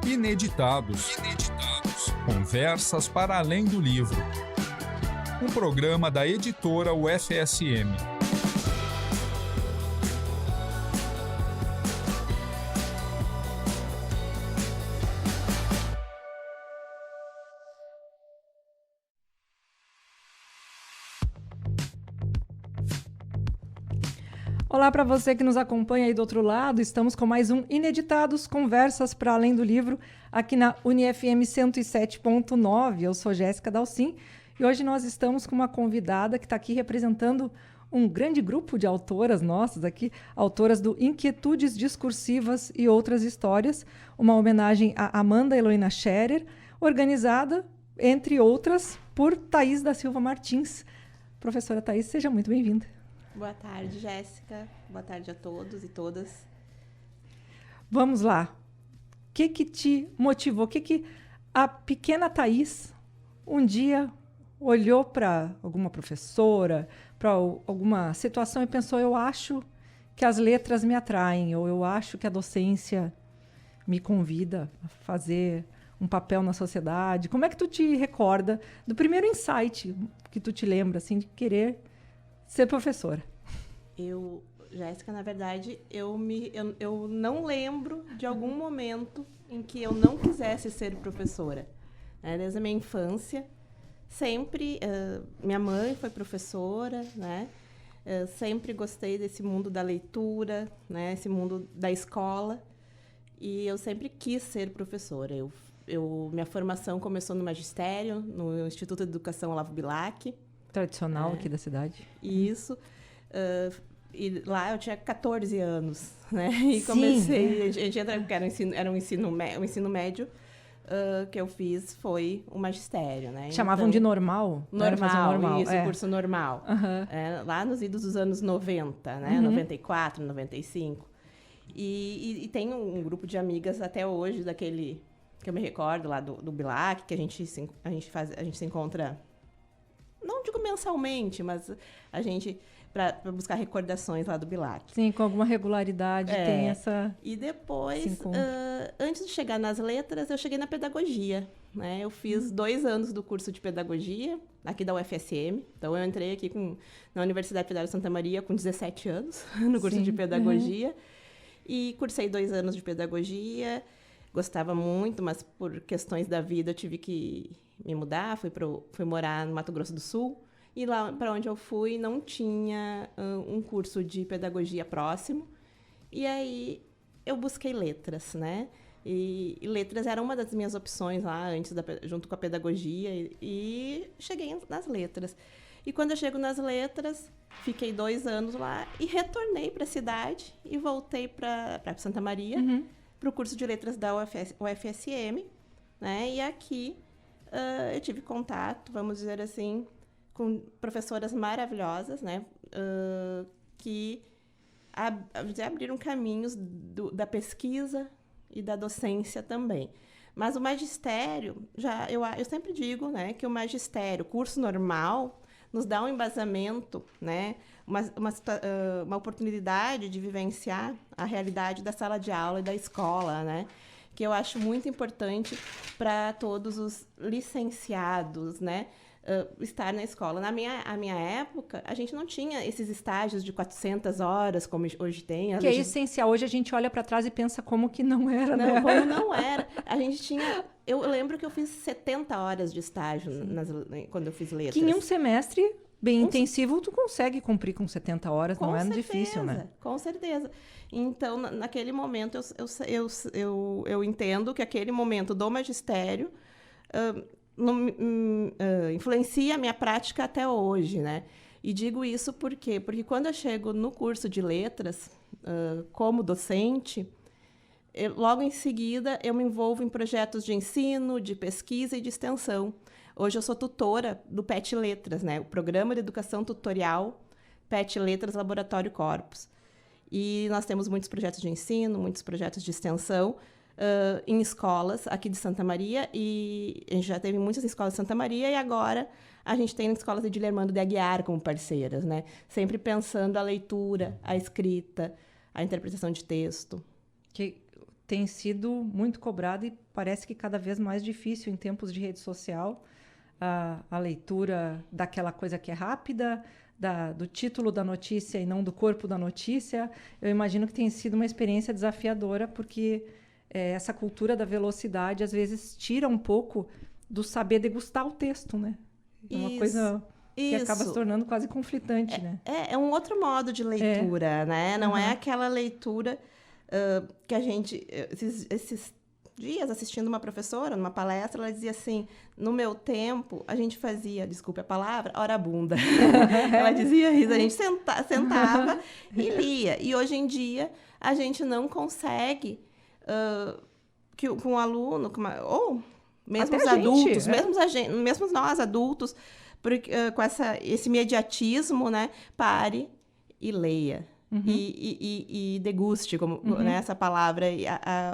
Ineditados. Conversas para além do livro. Um programa da editora UFSM. Olá para você que nos acompanha aí do outro lado. Estamos com mais um Ineditados, Conversas para Além do Livro, aqui na UniFM 107.9. Eu sou Jéssica Dalcin e hoje nós estamos com uma convidada que está aqui representando um grande grupo de autoras nossas aqui, autoras do Inquietudes Discursivas e Outras Histórias, uma homenagem a Amanda Heloína Scherer, organizada, entre outras, por Thaís da Silva Martins. Professora Thaís, seja muito bem-vinda. Boa tarde, Jéssica. Boa tarde a todos e todas. Vamos lá. O que te motivou? O que a pequena Thaís um dia olhou para alguma professora, para alguma situação e pensou, eu acho que as letras me atraem, ou eu acho que a docência me convida a fazer um papel na sociedade. Como é que tu te recorda do primeiro insight que tu te lembra, assim, de querer ser professora? Jéssica, na verdade, eu não lembro de algum momento em que eu não quisesse ser professora. Desde a minha infância, sempre, minha mãe foi professora, né? Sempre gostei desse mundo da leitura, né? Esse mundo da escola, e eu sempre quis ser professora. Minha formação começou no magistério, no Instituto de Educação Olavo Bilac. Tradicional aqui da cidade. Isso. E lá eu tinha 14 anos, né? E comecei... A gente entra, porque era um ensino médio que eu fiz foi o magistério, né? Chamavam então, de normal? Normal, isso, curso normal. Uhum. Lá nos idos dos anos 90, né? Uhum. 94, 95. E tem um grupo de amigas até hoje, daquele... que eu me recordo lá do Bilac, que a gente se encontra... Não digo mensalmente, mas a gente... para buscar recordações lá do Bilac. Sim, com alguma regularidade tem essa... E depois, antes de chegar nas letras, eu cheguei na pedagogia, né? Eu fiz 2 anos do curso de pedagogia, aqui da UFSM. Então, eu entrei aqui na Universidade Federal de Santa Maria com 17 anos, no curso de pedagogia. E cursei 2 anos de pedagogia. Gostava muito, mas por questões da vida eu tive que me mudar. Fui morar no Mato Grosso do Sul. E lá para onde eu fui não tinha um curso de pedagogia próximo. E aí eu busquei letras, né? E letras era uma das minhas opções lá, junto com a pedagogia. E cheguei nas letras. E quando eu chego nas letras, fiquei 2 anos lá e retornei para a cidade e voltei para Santa Maria, para o curso de letras da UFSM. Né? E aqui eu tive contato, vamos dizer assim, com professoras maravilhosas, né? Que abriram caminhos da pesquisa e da docência também. Mas o magistério, eu sempre digo, né, que o magistério, curso normal, nos dá um embasamento, né, uma oportunidade de vivenciar a realidade da sala de aula e da escola, né, que eu acho muito importante para todos os licenciados, né, estar na escola. Na minha época, a gente não tinha esses estágios de 400 horas, como hoje tem. Que é essencial. Hoje a gente olha para trás e pensa como que não era, não, né? Como não era. A gente tinha... Eu lembro que eu fiz 70 horas de estágio quando eu fiz letras. Que em um semestre bem intensivo, tu consegue cumprir com 70 horas, não é difícil, né? Com certeza. Então, naquele momento, eu entendo que aquele momento do magistério... influencia a minha prática até hoje, né? E digo isso por quê? Porque quando eu chego no curso de letras, como docente, logo em seguida eu me envolvo em projetos de ensino, de pesquisa e de extensão. Hoje eu sou tutora do PET Letras, né? O Programa de Educação Tutorial PET Letras Laboratório Corpus. E nós temos muitos projetos de ensino, muitos projetos de extensão, em escolas aqui de Santa Maria, e a gente já teve muitas escolas de Santa Maria, e agora a gente tem escolas de Guilhermando de Aguiar como parceiras, né? Sempre pensando a leitura, a escrita, a interpretação de texto. Que tem sido muito cobrada e parece que cada vez mais difícil em tempos de rede social. A leitura daquela coisa que é rápida, do título da notícia e não do corpo da notícia. Eu imagino que tem sido uma experiência desafiadora, porque essa cultura da velocidade às vezes tira um pouco do saber degustar o texto, né? É uma coisa que acaba se tornando quase conflitante, né? É um outro modo de leitura, né? Não é aquela leitura que a gente... Esses dias, assistindo uma professora, numa palestra, ela dizia assim, no meu tempo, a gente fazia, desculpe a palavra, hora bunda. Ela dizia isso, a gente sentava e lia. E hoje em dia, a gente não consegue com um aluno, ou mesmo os adultos, mesmo nós adultos, porque, com esse imediatismo, né, pare e leia. E deguste, né, essa palavra,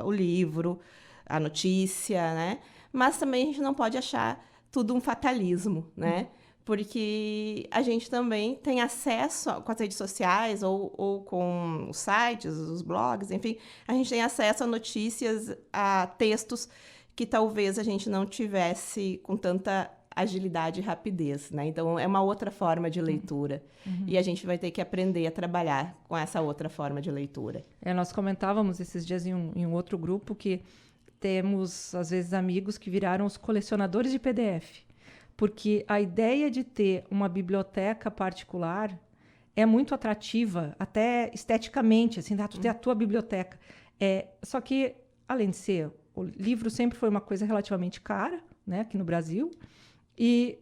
o livro, a notícia, né? Mas também a gente não pode achar tudo um fatalismo, né? Porque a gente também tem acesso com as redes sociais ou com os sites, os blogs, enfim, a gente tem acesso a notícias, a textos que talvez a gente não tivesse com tanta agilidade e rapidez, né? Então, é uma outra forma de leitura. E a gente vai ter que aprender a trabalhar com essa outra forma de leitura. Nós comentávamos esses dias em um outro grupo que temos, às vezes, amigos que viraram os colecionadores de PDF. Porque a ideia de ter uma biblioteca particular é muito atrativa, até esteticamente, assim, tu ter a tua biblioteca. Só que, além de ser... O livro sempre foi uma coisa relativamente cara, né, aqui no Brasil. E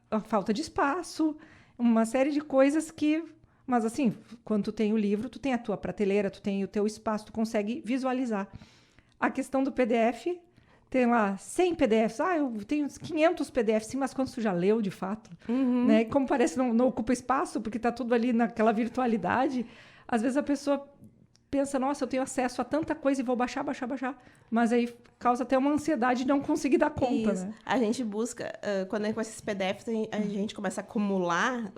a falta de espaço, uma série de coisas que... Mas, assim, quando tu tem o livro, tu tem a tua prateleira, tu tem o teu espaço, tu consegue visualizar. A questão do PDF, tem lá 100 PDFs. Eu tenho 500 PDFs, sim, mas quando tu já leu, de fato, né? E como parece não ocupa espaço, porque está tudo ali naquela virtualidade, às vezes a pessoa pensa, nossa, eu tenho acesso a tanta coisa e vou baixar. Mas aí causa até uma ansiedade de não conseguir dar conta, né? A gente busca, quando com esses PDFs a gente começa a acumular,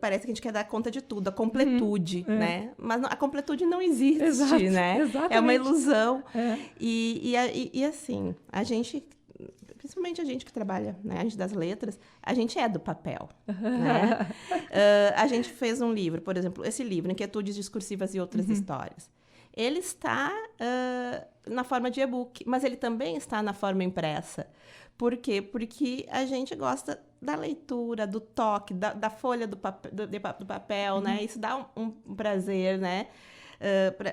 parece que a gente quer dar conta de tudo, a completude, né? Mas a completude não existe, né? Exatamente. É uma ilusão. E assim, a gente... Principalmente a gente que trabalha, né, a gente das letras, a gente é do papel, né? A gente fez um livro, por exemplo, esse livro, Inquietudes Discursivas e Outras Histórias. Ele está na forma de e-book, mas ele também está na forma impressa. Por quê? Porque a gente gosta da leitura, do toque, da folha do papel, né? Isso dá um prazer, né,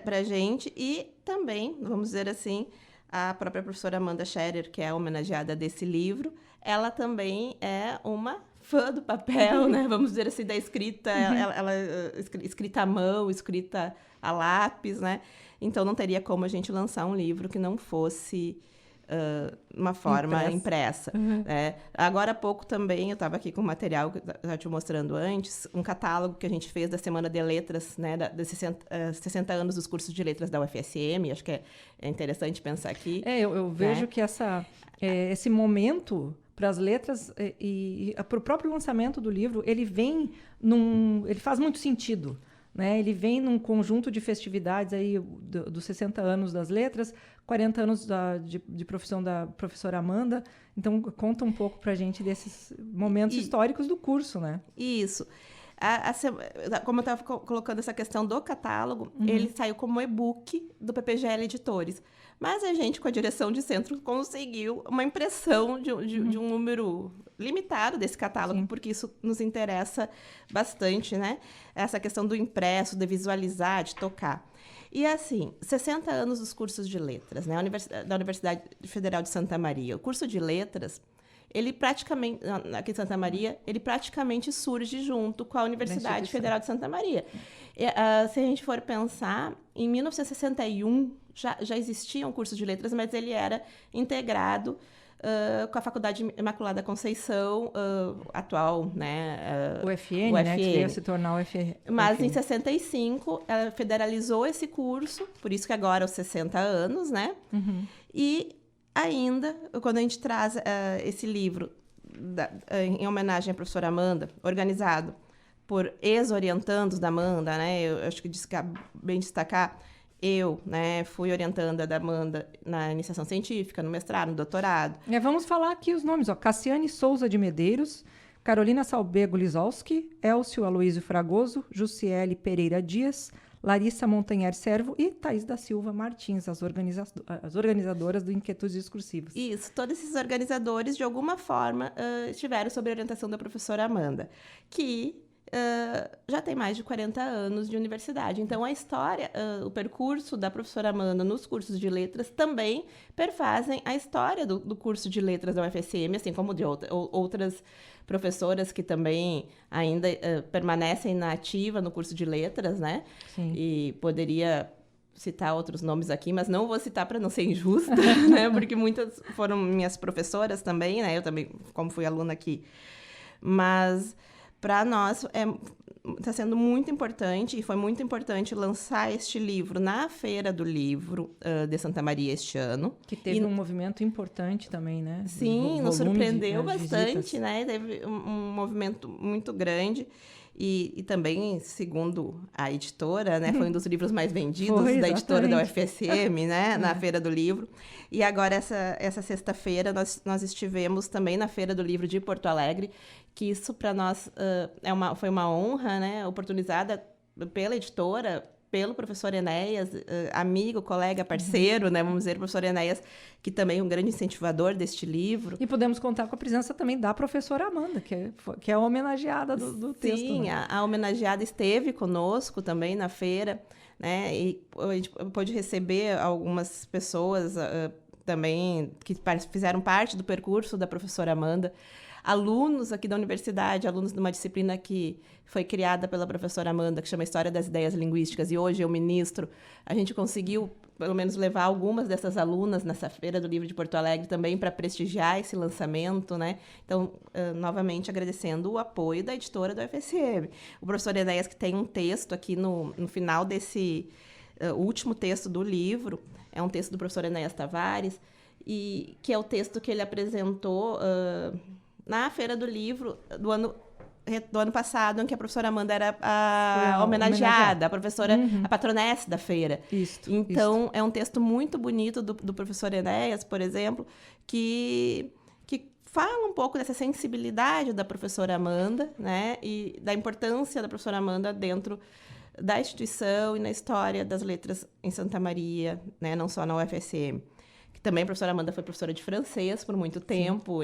para a gente. E também, vamos dizer assim, a própria professora Amanda Scherer, que é a homenageada desse livro, ela também é uma fã do papel, né? Vamos dizer assim, da escrita, ela escrita à mão, escrita a lápis, né? Então, não teria como a gente lançar um livro que não fosse uma forma impressa. Né? Agora há pouco também, eu estava aqui com o material que eu estava te mostrando antes, um catálogo que a gente fez da Semana de Letras, né, dos 60 anos dos cursos de letras da UFSM, acho que é interessante pensar aqui. Eu vejo que esse momento para as letras e para o próprio lançamento do livro, ele faz muito sentido. Né? Ele vem num conjunto de festividades aí dos 60 anos das letras, 40 anos de profissão da professora Amanda. Então, conta um pouco para a gente desses momentos históricos do curso, né? Isso. Como eu estava colocando essa questão do catálogo, ele saiu como e-book do PPGL Editores. Mas a gente, com a direção de centro, conseguiu uma impressão de um número limitado desse catálogo, porque isso nos interessa bastante, né? Essa questão do impresso, de visualizar, de tocar. E, assim, 60 anos dos cursos de letras, né? Da Universidade Federal de Santa Maria. O curso de letras, ele praticamente, aqui em Santa Maria, ele praticamente surge junto com a Universidade Federal de Santa Maria. Se a gente for pensar, em 1961 já existia um curso de letras, mas ele era integrado com a Faculdade Imaculada Conceição, atual, né? UFN, né? Que veio se tornar UFN. Mas em 65, ela federalizou esse curso, por isso que agora é os 60 anos, né? E ainda, quando a gente traz esse livro em homenagem à professora Amanda, organizado por ex-orientandos da Amanda, né? Eu acho que bem destacar Eu, né, fui orientanda da Amanda na iniciação científica, no mestrado, no doutorado. Vamos falar aqui os nomes, ó. Cassiane Souza de Medeiros, Carolina Salbego Lizolski, Elcio Aloísio Fragoso, Jussiele Pereira Dias, Larissa Montanher Servo e Thaís da Silva Martins, as organizadoras do Inquietudes Discursivas. Isso, todos esses organizadores, de alguma forma, estiveram sob a orientação da professora Amanda, que já tem mais de 40 anos de universidade. Então, a história, o percurso da professora Amanda nos cursos de letras também perfazem a história do curso de letras da UFSM, assim como de outras professoras que também ainda permanecem na ativa no curso de letras, né? Sim. E poderia citar outros nomes aqui, mas não vou citar para não ser injusta, né? Porque muitas foram minhas professoras também, né? Eu também, como fui aluna aqui. Mas para nós está sendo muito importante, e foi muito importante lançar este livro na Feira do Livro de Santa Maria este ano. Que teve um movimento importante também, né? Sim, nos surpreendeu bastante, né? Teve um movimento muito grande. E também, segundo a editora, né, foi um dos livros mais vendidos da editora da UFSM, né, na Feira do Livro. E agora, essa sexta-feira, nós estivemos também na Feira do Livro de Porto Alegre, que isso para nós foi uma honra, né, oportunizada pela editora, pelo professor Enéas, amigo, colega, parceiro, né? Vamos dizer, o professor Enéas, que também é um grande incentivador deste livro. E podemos contar com a presença também da professora Amanda, que é a homenageada do texto. Sim, né? a homenageada esteve conosco também na feira, né? E a gente pôde receber algumas pessoas também que fizeram parte do percurso da professora Amanda. Alunos aqui da universidade, alunos de uma disciplina que foi criada pela professora Amanda, que chama História das Ideias Linguísticas, e hoje eu ministro. A gente conseguiu, pelo menos, levar algumas dessas alunas nessa Feira do Livro de Porto Alegre também para prestigiar esse lançamento, né? Então, novamente, agradecendo o apoio da editora do UFSM. O professor Enéas, que tem um texto aqui no final desse último texto do livro, é um texto do professor Enéas Tavares, e que é o texto que ele apresentou na Feira do Livro do ano passado, em que a professora Amanda era a homenageada, a professora, a patronesse da feira. Então, é um texto muito bonito do professor Enéas, por exemplo, que fala um pouco dessa sensibilidade da professora Amanda, né, e da importância da professora Amanda dentro da instituição e na história das letras em Santa Maria, né, não só na UFSM. Também a professora Amanda foi professora de francês por muito tempo,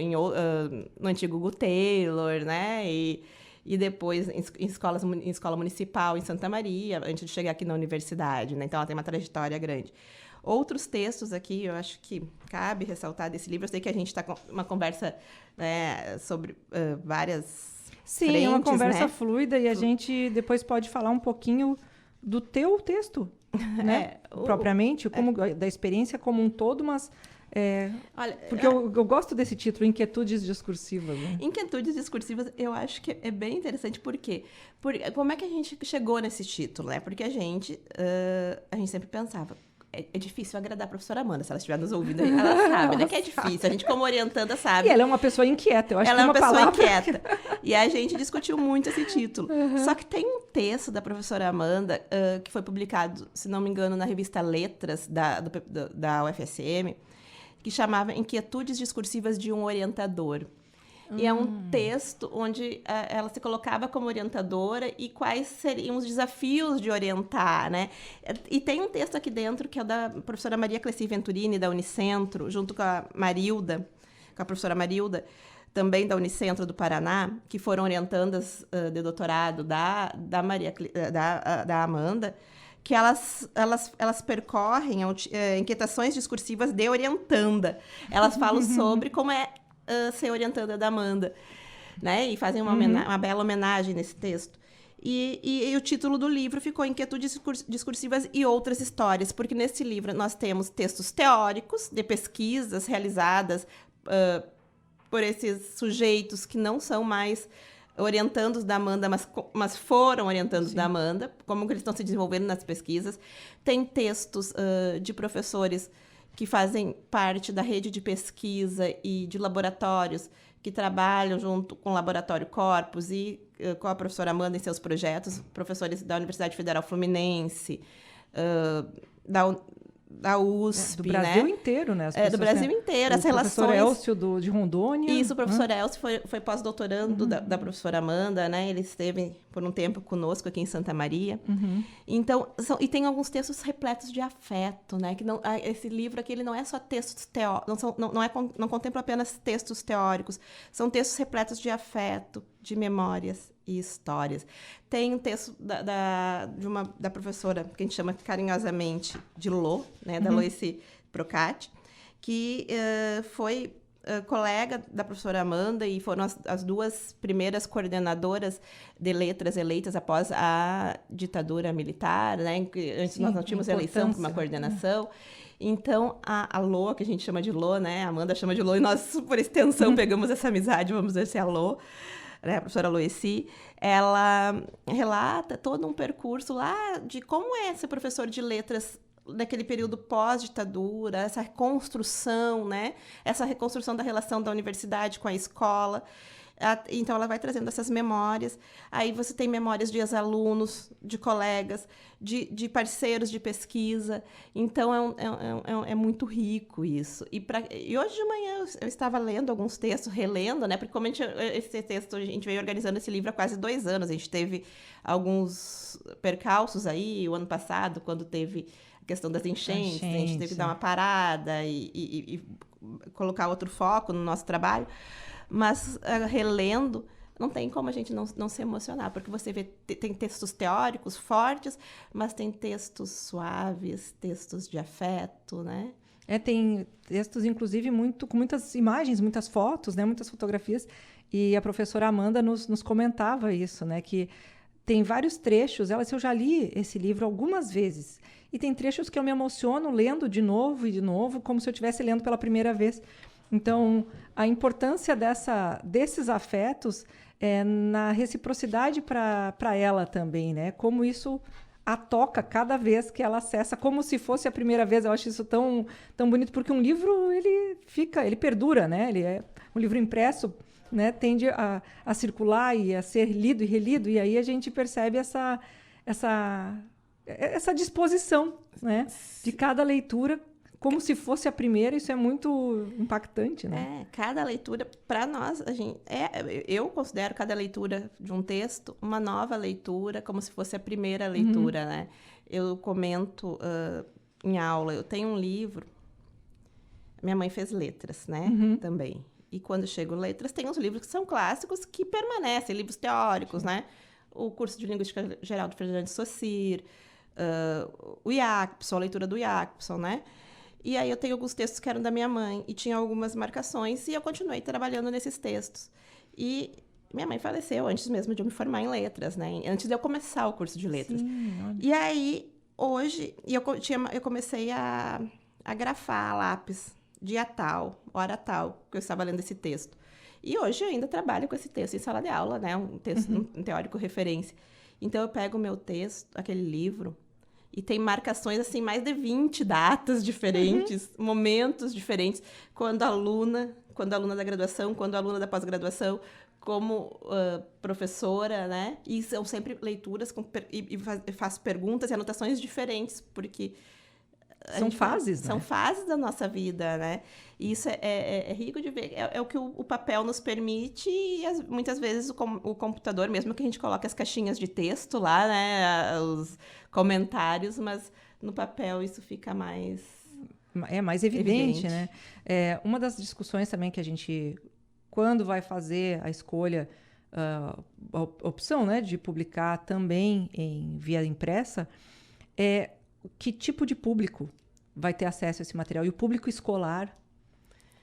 no antigo Hugo Taylor, né? E depois em escola municipal em Santa Maria, antes de chegar aqui na universidade, né? Então, ela tem uma trajetória grande. Outros textos aqui, eu acho que cabe ressaltar desse livro. Eu sei que a gente está com uma conversa, né, sobre várias frentes, é uma conversa, né, fluida, e a gente depois pode falar um pouquinho do teu texto, né? Propriamente, da experiência como um todo, mas olha, porque eu gosto desse título, Inquietudes Discursivas. Né? Inquietudes Discursivas, eu acho que é bem interessante, porque como é que a gente chegou nesse título, né? Porque a gente sempre pensava, é difícil agradar a professora Amanda, se ela estiver nos ouvindo, ela sabe, né? Que é difícil, a gente como orientanda sabe. E ela é uma pessoa inquieta, eu acho que ela é uma pessoa palavra... inquieta. E a gente discutiu muito esse título. Só que tem um texto da professora Amanda, que foi publicado, se não me engano, na revista Letras da UFSM, que chamava Inquietudes Discursivas de um Orientador. E é um texto onde ela se colocava como orientadora e quais seriam os desafios de orientar, né? E tem um texto aqui dentro que é da professora Maria Cleci Venturini, da Unicentro, junto com a professora Marilda, também da Unicentro do Paraná, que foram orientandas de doutorado da Amanda, que elas percorrem inquietações discursivas de orientanda. Elas falam sobre como é ser orientanda da Amanda, né? E fazem uma bela homenagem nesse texto. E o título do livro ficou Inquietudes Discursivas e Outras Histórias, porque nesse livro nós temos textos teóricos de pesquisas realizadas por esses sujeitos que não são mais orientandos da Amanda, mas foram orientandos da Amanda, como que eles estão se desenvolvendo nas pesquisas. Tem textos de professores que fazem parte da rede de pesquisa e de laboratórios que trabalham junto com o Laboratório Corpus e com a professora Amanda em seus projetos, professores da Universidade Federal Fluminense, da USP, do Brasil né? inteiro, né? Do Brasil inteiro, as relações... O professor Elcio de Rondônia. Isso, o professor Elcio foi pós-doutorando da professora Amanda, né? Ele esteve por um tempo conosco aqui em Santa Maria. Então, e tem alguns textos repletos de afeto, né? Que não, esse livro aqui, ele não é só textos teóricos, não contempla apenas textos teóricos, são textos repletos de afeto, de memórias e histórias. Tem um texto da professora, que a gente chama carinhosamente de Lô, né? Da Loeci Procati, que foi colega da professora Amanda e foram as duas primeiras coordenadoras de letras eleitas após a ditadura militar, né? Antes nós não tínhamos eleição para uma coordenação. Então, a Lô, que a gente chama de Lô, né? A Amanda chama de Lô, e nós, por extensão, pegamos essa amizade, vamos dizer assim, a Lô, né? A professora Loeci, ela relata todo um percurso lá de como é ser professor de letras naquele período pós-ditadura, essa reconstrução, né? Essa reconstrução da relação da universidade com a escola. Então, ela vai trazendo essas memórias. Aí você tem memórias de ex-alunos, de colegas, de parceiros de pesquisa. Então, é muito rico isso. E hoje de manhã eu estava lendo alguns textos, relendo, né? Porque como esse texto, a gente veio organizando esse livro há quase 2 anos. A gente teve alguns percalços aí, o ano passado, quando teve a questão das enchentes, a gente teve que dar uma parada e colocar outro foco no nosso trabalho. Mas, relendo, não tem como a gente não se emocionar, porque você vê, tem textos teóricos fortes, mas tem textos suaves, textos de afeto, né? Tem textos, inclusive, com muitas imagens, muitas fotos, né? Muitas fotografias, e a professora Amanda nos comentava isso, né? Que tem vários trechos, eu já li esse livro algumas vezes, e tem trechos que eu me emociono lendo de novo e de novo, como se eu estivesse lendo pela primeira vez. Então, a importância desses afetos é na reciprocidade para ela também, né? Como isso a toca cada vez que ela acessa, como se fosse a primeira vez. Eu acho isso tão, tão bonito, porque um livro, ele perdura, né? Um livro impresso, né? Tende a circular e a ser lido e relido, e aí a gente percebe essa disposição, né? De cada leitura, como se fosse a primeira. Isso é muito impactante, né? Cada leitura, para nós, eu considero cada leitura de um texto uma nova leitura, como se fosse a primeira leitura, né? Eu comento em aula, eu tenho um livro, minha mãe fez letras, né? Também. E quando chego letras, tem os livros que são clássicos, que permanecem, livros teóricos, né? O curso de Linguística Geral do Ferdinand de Saussure, o Jacobson, a leitura do Jacobson, né? E aí eu tenho alguns textos que eram da minha mãe, e tinha algumas marcações, e eu continuei trabalhando nesses textos. E minha mãe faleceu antes mesmo de eu me formar em letras, né? Antes de eu começar o curso de letras. Sim, olha. E aí, hoje, eu comecei a grafar a lápis, dia tal, hora tal, que eu estava lendo esse texto. E hoje eu ainda trabalho com esse texto em sala de aula, né? Um texto, um teórico referência. Então, eu pego o meu texto, aquele livro, e tem marcações, assim, mais de 20 datas diferentes, momentos diferentes, quando aluna da graduação, quando aluna da pós-graduação, como professora, né? E são sempre leituras e faço perguntas e anotações diferentes, porque... São fases, né? São fases da nossa vida, né? E isso é rico de ver. É o que o papel nos permite, e muitas vezes o computador, mesmo que a gente coloque as caixinhas de texto lá, né? Os comentários, mas no papel isso fica mais... É mais evidente, né? Uma das discussões também que a gente, quando vai fazer a escolha, a opção, né, de publicar também via impressa, que tipo de público vai ter acesso a esse material. E o público escolar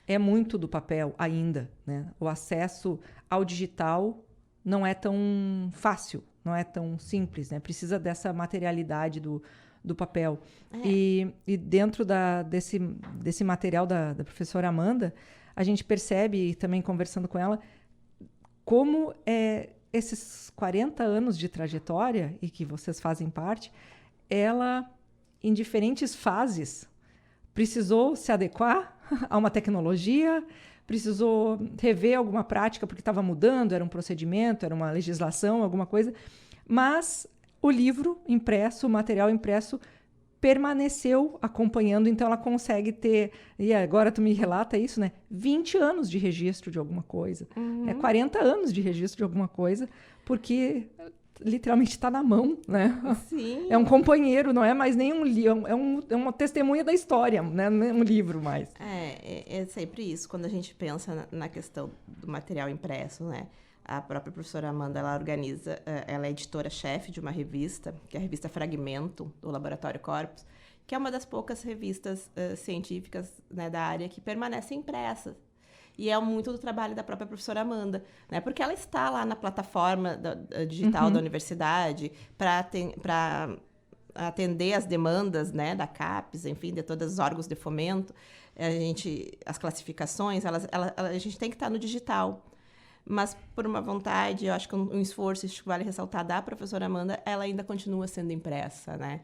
é muito do papel ainda, né? O acesso ao digital não é tão fácil, não é tão simples, né? Precisa dessa materialidade do papel. E dentro desse material da professora Amanda, a gente percebe, também conversando com ela, como esses 40 anos de trajetória, e que vocês fazem parte, ela, em diferentes fases, precisou se adequar a uma tecnologia, precisou rever alguma prática porque estava mudando, era um procedimento, era uma legislação, alguma coisa, mas o livro impresso, o material impresso, permaneceu acompanhando, então ela consegue ter, e agora tu me relata isso, né? 20 anos de registro de alguma coisa, 40 anos de registro de alguma coisa, porque literalmente está na mão, né? Sim. É um companheiro, não é mais nem um livro, é uma testemunha da história, né? Não é um livro mais. É sempre isso, quando a gente pensa na questão do material impresso, né? A própria professora Amanda, ela é editora-chefe de uma revista, que é a revista Fragmento, do Laboratório Corpus, que é uma das poucas revistas científicas, né, da área que permanecem impressas. E é muito do trabalho da própria professora Amanda, né? Porque ela está lá na plataforma digital da universidade para atender as demandas, né, da CAPES, enfim, de todos os órgãos de fomento. As classificações, a gente tem que estar no digital. Mas, por uma vontade, eu acho que um esforço, isso vale ressaltar, da professora Amanda, ela ainda continua sendo impressa, né?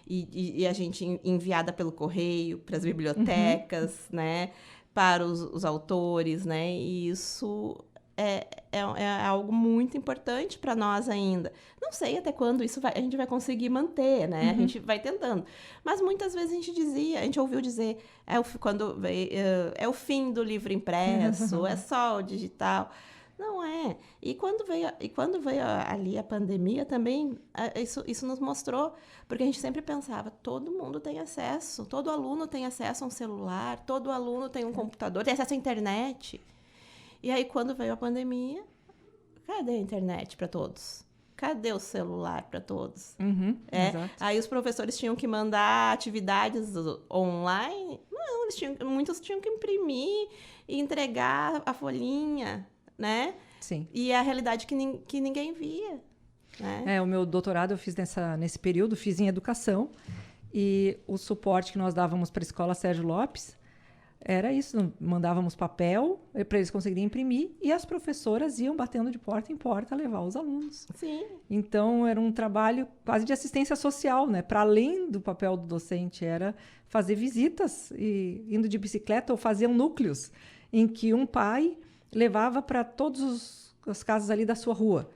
E a gente enviada pelo correio, para as bibliotecas, né? Para os autores, né? E isso é algo muito importante para nós ainda. Não sei até quando a gente vai conseguir manter, né? A gente vai tentando. Mas muitas vezes a gente ouviu dizer, é o fim do livro impresso, é só o digital. Não é. E quando veio ali a pandemia também, isso nos mostrou, porque a gente sempre pensava, todo mundo tem acesso, todo aluno tem acesso a um celular, todo aluno tem um computador, tem acesso à internet. E aí, quando veio a pandemia, cadê a internet para todos? Cadê o celular para todos? Exato. Aí os professores tinham que mandar atividades online. Não, muitos tinham que imprimir e entregar a folhinha, né? Sim. E a realidade que ninguém via, né? O meu doutorado eu fiz nesse período, fiz em educação, e o suporte que nós dávamos para a escola Sérgio Lopes era isso, mandávamos papel para eles conseguirem imprimir, e as professoras iam batendo de porta em porta levar os alunos. Sim. Então, era um trabalho quase de assistência social, né? Para além do papel do docente, era fazer visitas, e indo de bicicleta, ou faziam núcleos, em que um pai levava para todas as casas ali da sua rua.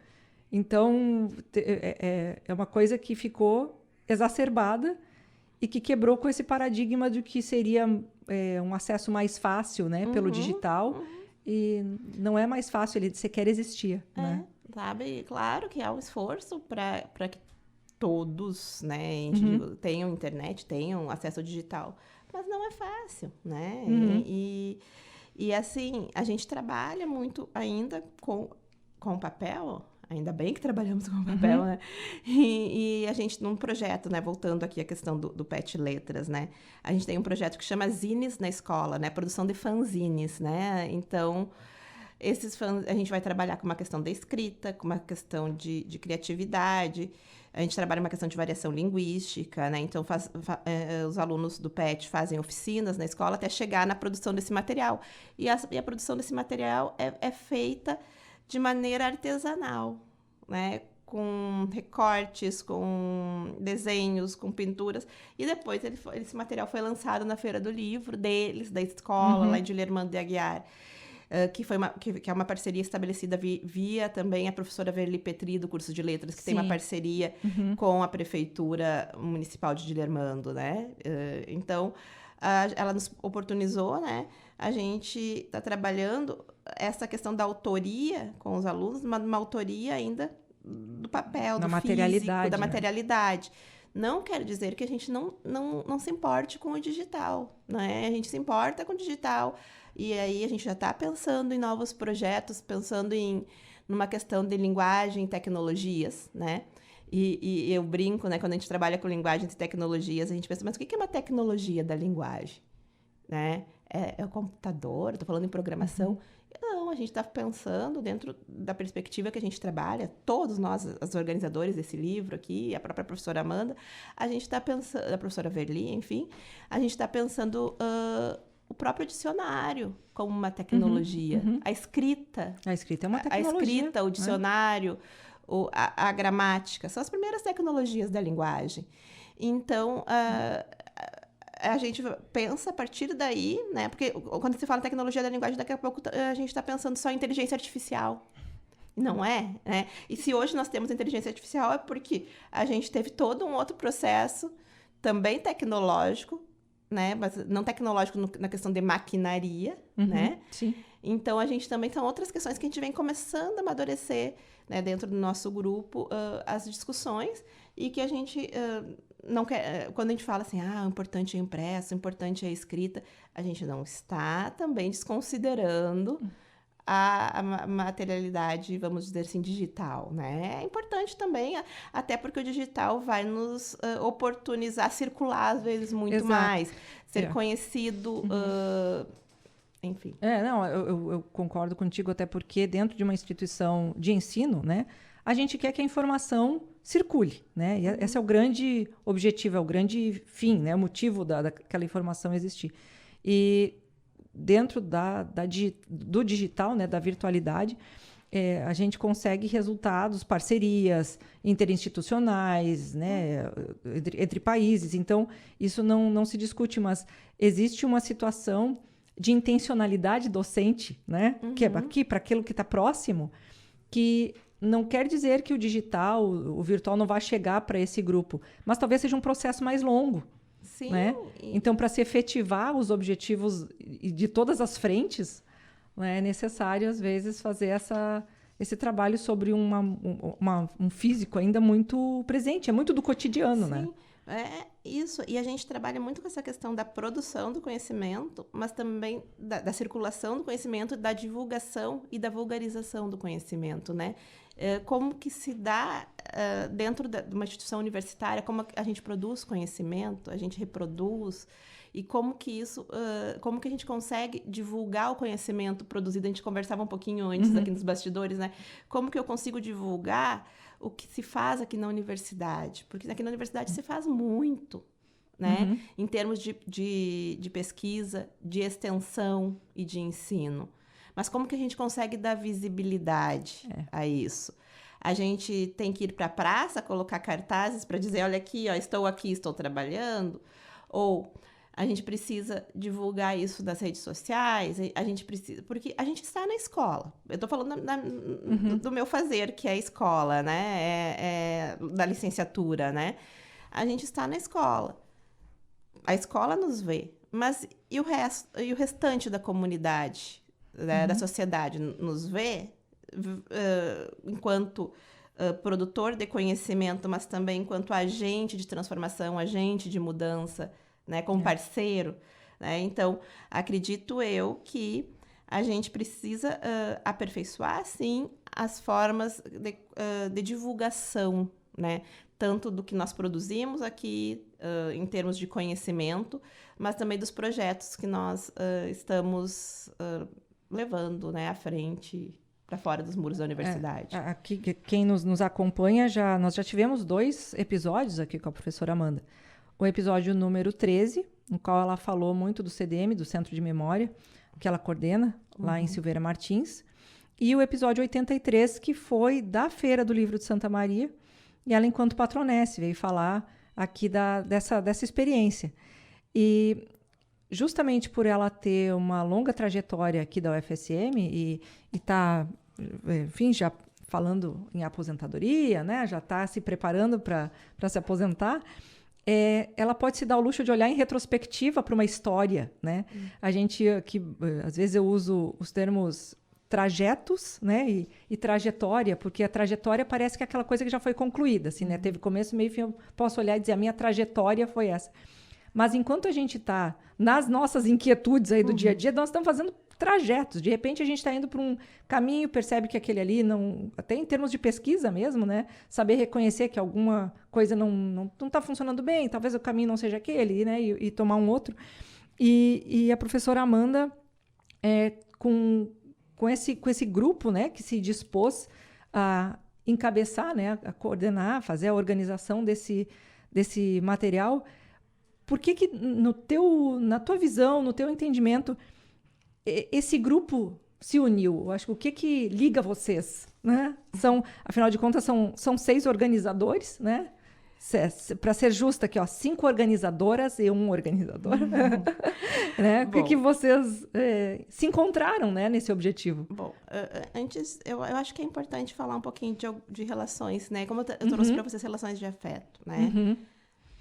Então, é uma coisa que ficou exacerbada e que quebrou com esse paradigma de que seria um acesso mais fácil, né, pelo digital. E não é mais fácil, ele sequer existia. Né? Sabe? Claro que há um esforço para que todos, né, tenham internet, tenham acesso ao digital. Mas não é fácil, né? E assim, a gente trabalha muito ainda com papel, ainda bem que trabalhamos com papel, né? E a gente, num projeto, né, voltando aqui à questão do PET Letras, né? A gente tem um projeto que chama Zines na Escola, né? Produção de fanzines, né? Então, esses fãs, a gente vai trabalhar com uma questão da escrita, com uma questão de criatividade. A gente trabalha uma questão de variação linguística, né? Então, os alunos do PET fazem oficinas na escola até chegar na produção desse material. E a produção desse material é feita de maneira artesanal, né? Com recortes, com desenhos, com pinturas. E depois esse material foi lançado na Feira do Livro deles, da escola, lá de Guilhermando de Aguiar. Que é uma parceria estabelecida via também a professora Verli Petri, do curso de letras, que tem uma parceria com a Prefeitura Municipal de Guilhermando, né? Então, ela nos oportunizou, né? A gente está trabalhando essa questão da autoria com os alunos, uma autoria ainda do papel, do físico, da materialidade. Não quer dizer que a gente não se importe com o digital, né? A gente se importa com o digital. E aí a gente já está pensando em novos projetos, pensando numa questão de linguagem e tecnologias, né? E eu brinco, né? Quando a gente trabalha com linguagens e tecnologias, a gente pensa, mas o que é uma tecnologia da linguagem? Né? É o computador? Estou falando em programação? Não, a gente está pensando dentro da perspectiva que a gente trabalha, todos nós, os organizadores desse livro aqui, a própria professora Amanda, a gente está pensando, a professora Verli, enfim, a gente está pensando o próprio dicionário como uma tecnologia. A escrita. A escrita é uma tecnologia. A escrita, o dicionário, a gramática, são as primeiras tecnologias da linguagem. Então, a gente pensa a partir daí, né? Porque quando se fala tecnologia da linguagem, daqui a pouco a gente está pensando só em inteligência artificial. Não é, né? E se hoje nós temos inteligência artificial é porque a gente teve todo um outro processo também tecnológico, né? Mas não tecnológico na questão de maquinaria, né? Sim. Então, a gente também tem outras questões que a gente vem começando a amadurecer, né, dentro do nosso grupo, as discussões, e que a gente não quer... Quando a gente fala assim, o importante é impresso, o importante é a escrita, a gente não está também desconsiderando a materialidade, vamos dizer assim, digital, né? É importante também, até porque o digital vai nos oportunizar circular, às vezes, muito mais, ser conhecido, enfim. Não, eu concordo contigo, até porque dentro de uma instituição de ensino, né, a gente quer que a informação circule, né? E esse é o grande objetivo, é o grande fim, né? O motivo daquela informação existir. E dentro do digital, né, da virtualidade, a gente consegue resultados, parcerias interinstitucionais, né, entre países. Então, isso não se discute, mas existe uma situação de intencionalidade docente, né, que é aqui, para aquilo que está próximo, que não quer dizer que o digital, o virtual não vai chegar para esse grupo, mas talvez seja um processo mais longo. Sim. Né? Então, para se efetivar os objetivos de todas as frentes, né, é necessário, às vezes, fazer esse trabalho sobre um físico ainda muito presente, é muito do cotidiano. Sim. Né? É isso. E a gente trabalha muito com essa questão da produção do conhecimento, mas também da circulação do conhecimento, da divulgação e da vulgarização do conhecimento, né? Como que se dá dentro de uma instituição universitária, como a gente produz conhecimento, a gente reproduz, e como que a gente consegue divulgar o conhecimento produzido. A gente conversava um pouquinho antes aqui nos bastidores, né? Como que eu consigo divulgar o que se faz aqui na universidade? Porque aqui na universidade se faz muito, né? Em termos de pesquisa, de extensão e de ensino. Mas como que a gente consegue dar visibilidade a isso? A gente tem que ir para a praça, colocar cartazes para dizer, olha aqui, estou aqui, estou trabalhando? Ou a gente precisa divulgar isso nas redes sociais? A gente precisa... Porque a gente está na escola. Eu estou falando do meu fazer, que é a escola, né? Da licenciatura, né? A gente está na escola. A escola nos vê. Mas e o restante da comunidade, né, da sociedade nos vê enquanto produtor de conhecimento, mas também enquanto agente de transformação, agente de mudança, né, como parceiro, né? Então, acredito eu que a gente precisa aperfeiçoar, sim, as formas de divulgação, né? Tanto do que nós produzimos aqui, em termos de conhecimento, mas também dos projetos que nós estamos levando, né, à frente, para fora dos muros da universidade. Aqui, quem nos acompanha, nós já tivemos 2 episódios aqui com a professora Amanda. O episódio número 13, no qual ela falou muito do CDM, do Centro de Memória, que ela coordena lá em Silveira Martins. E o episódio 83, que foi da Feira do Livro de Santa Maria, e ela, enquanto patronesse, veio falar aqui dessa experiência. E justamente por ela ter uma longa trajetória aqui da UFSM e tá, enfim, já falando em aposentadoria, né? Já está se preparando para se aposentar, ela pode se dar o luxo de olhar em retrospectiva para uma história, né? A gente aqui, às vezes eu uso os termos trajetos, né, e trajetória, porque a trajetória parece que é aquela coisa que já foi concluída, assim, né? Teve começo, meio e fim, eu posso olhar e dizer, a minha trajetória foi essa. Mas enquanto a gente está nas nossas inquietudes aí do dia a dia, nós estamos fazendo trajetos. De repente, a gente está indo para um caminho, percebe que aquele ali, não, até em termos de pesquisa mesmo, né? Saber reconhecer que alguma coisa não está funcionando bem, talvez o caminho não seja aquele, né? E tomar um outro. E a professora Amanda, com esse grupo, né, que se dispôs a encabeçar, né, a coordenar, fazer a organização desse material, por que na tua visão, no teu entendimento, esse grupo se uniu? Eu acho que o que liga vocês, né? Afinal de contas, são 6 organizadores, né? Para ser justa aqui, 5 organizadoras e 1 organizador. Né? Por que vocês se encontraram, né, nesse objetivo? Bom, antes, eu acho que é importante falar um pouquinho de relações, né? Como eu trouxe para vocês relações de afeto, né?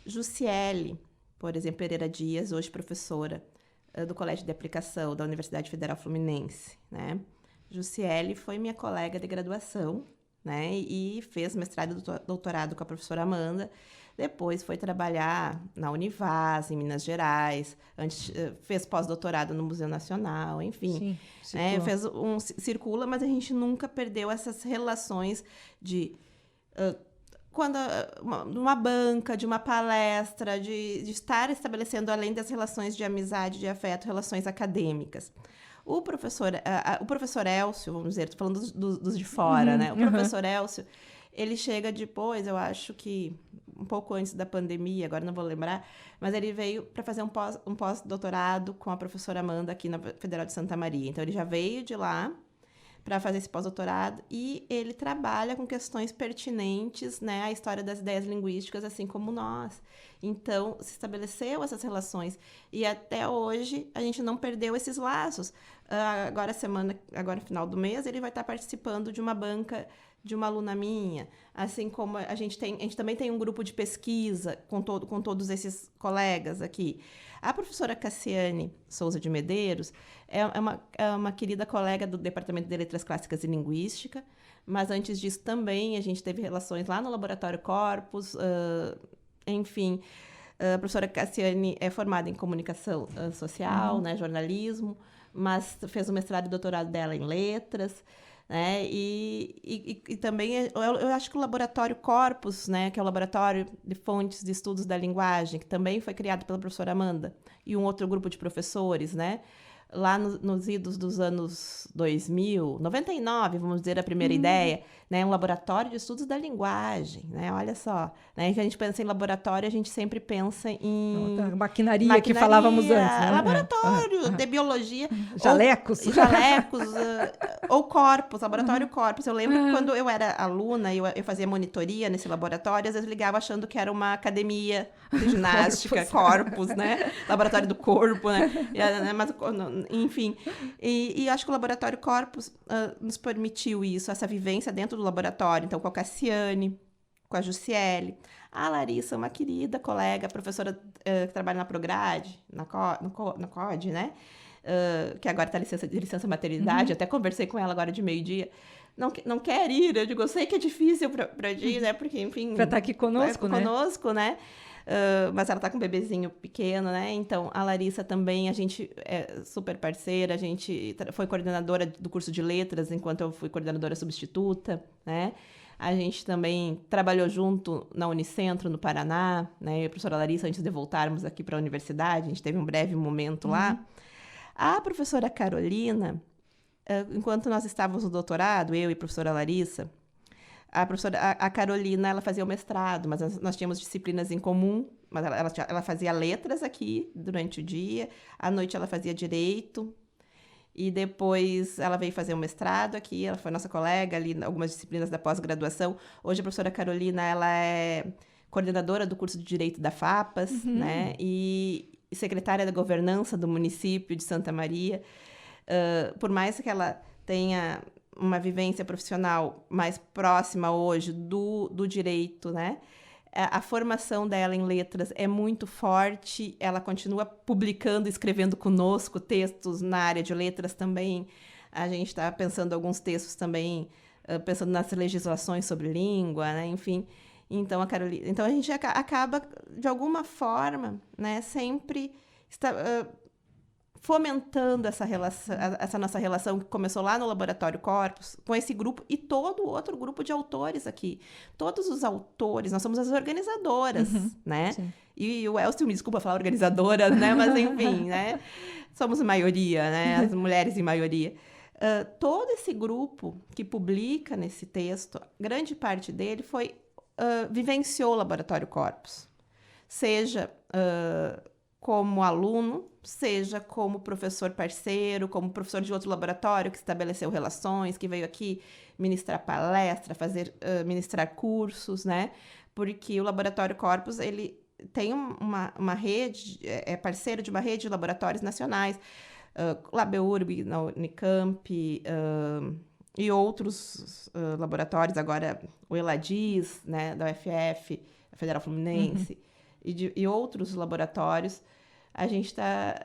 Jussiele, por exemplo, Pereira Dias, hoje professora do Colégio de Aplicação da Universidade Federal Fluminense, né? Jussiele foi minha colega de graduação, né? E fez mestrado e doutorado com a professora Amanda. Depois foi trabalhar na Univas, em Minas Gerais. Antes fez pós-doutorado no Museu Nacional, enfim. Sim, né? Circula, mas a gente nunca perdeu essas relações de... quando uma banca, de uma palestra, de estar estabelecendo, além das relações de amizade, de afeto, relações acadêmicas. O professor Elcio, vamos dizer, estou falando dos de fora, né? O professor Elcio, ele chega depois, eu acho que um pouco antes da pandemia, agora não vou lembrar, mas ele veio para fazer um pós-doutorado com a professora Amanda aqui na Federal de Santa Maria. Então, ele já veio de lá para fazer esse pós-doutorado e ele trabalha com questões pertinentes, né, à história das ideias linguísticas, assim como nós. Então, se estabeleceu essas relações e até hoje a gente não perdeu esses laços. Agora final do mês, ele vai estar participando de uma banca de uma aluna minha, assim como a gente também tem um grupo de pesquisa com todos esses colegas aqui. A professora Cassiane Souza de Medeiros é uma querida colega do Departamento de Letras Clássicas e Linguística, mas antes disso também a gente teve relações lá no Laboratório Corpus, enfim. A professora Cassiane é formada em comunicação social, né, jornalismo, mas fez o mestrado e doutorado dela em letras. Né? E também eu acho que o Laboratório Corpus, né, que é o Laboratório de Fontes de Estudos da Linguagem, que também foi criado pela professora Amanda e um outro grupo de professores, né, lá nos idos dos anos 2000, 99, vamos dizer, a primeira ideia, né, um laboratório de estudos da linguagem, né, olha só, né, que a gente pensa em laboratório, a gente sempre pensa em... Maquinaria que falávamos antes, né? Laboratório de biologia. Jalecos. Ou corpus, laboratório corpus. Eu lembro que quando eu era aluna, eu fazia monitoria nesse laboratório, às vezes eu ligava achando que era uma academia de ginástica, corpus, né, laboratório do corpo, né, mas, enfim, e acho que o Laboratório Corpus nos permitiu isso, essa vivência dentro do laboratório, então com a Cassiane, com a Jussiele, a Larissa, uma querida colega, professora que trabalha na Prograde, na COD, né, que agora está de licença maternidade, até conversei com ela agora de meio-dia, não quer ir, eu digo, eu sei que é difícil para ir, né, porque, enfim... Para estar aqui conosco, né? Conosco, né? Mas ela está com um bebezinho pequeno, né? Então, a Larissa também, a gente é super parceira, a gente foi coordenadora do curso de letras, enquanto eu fui coordenadora substituta, né? A gente também trabalhou junto na Unicentro, no Paraná, né? Eu e a professora Larissa, antes de voltarmos aqui para a universidade, a gente teve um breve momento lá. A professora Carolina, enquanto nós estávamos no doutorado, eu e a professora Larissa, a Carolina, ela fazia o mestrado, mas nós tínhamos disciplinas em comum, mas ela fazia letras aqui durante o dia, à noite ela fazia direito, e depois ela veio fazer o mestrado aqui, ela foi nossa colega ali, algumas disciplinas da pós-graduação. Hoje a professora Carolina, ela é coordenadora do curso de Direito da FAPAS, né, e secretária da governança do município de Santa Maria. Por mais que ela tenha uma vivência profissional mais próxima hoje do direito, né? A formação dela em letras é muito forte, ela continua publicando, escrevendo conosco textos na área de letras também. A gente está pensando em alguns textos também, pensando nas legislações sobre língua, né? Enfim, então a gente acaba, de alguma forma, né, sempre fomentando essa nossa relação que começou lá no Laboratório Corpus, com esse grupo e todo o outro grupo de autores aqui. Todos os autores, nós somos as organizadoras, né? Sim. E o Elcio, me desculpa falar organizadora, né? Mas, enfim, né? Somos maioria, né? As mulheres em maioria. Todo esse grupo que publica nesse texto, grande parte dele vivenciou o Laboratório Corpus. Seja... como aluno, seja como professor parceiro, como professor de outro laboratório que estabeleceu relações, que veio aqui ministrar palestra, ministrar cursos, né? Porque o Laboratório Corpus, ele tem uma rede, é parceiro de uma rede de laboratórios nacionais, LabEurb, na Unicamp, e outros laboratórios, agora o ELADIS, né, da UFF, a Federal Fluminense, e outros laboratórios, a gente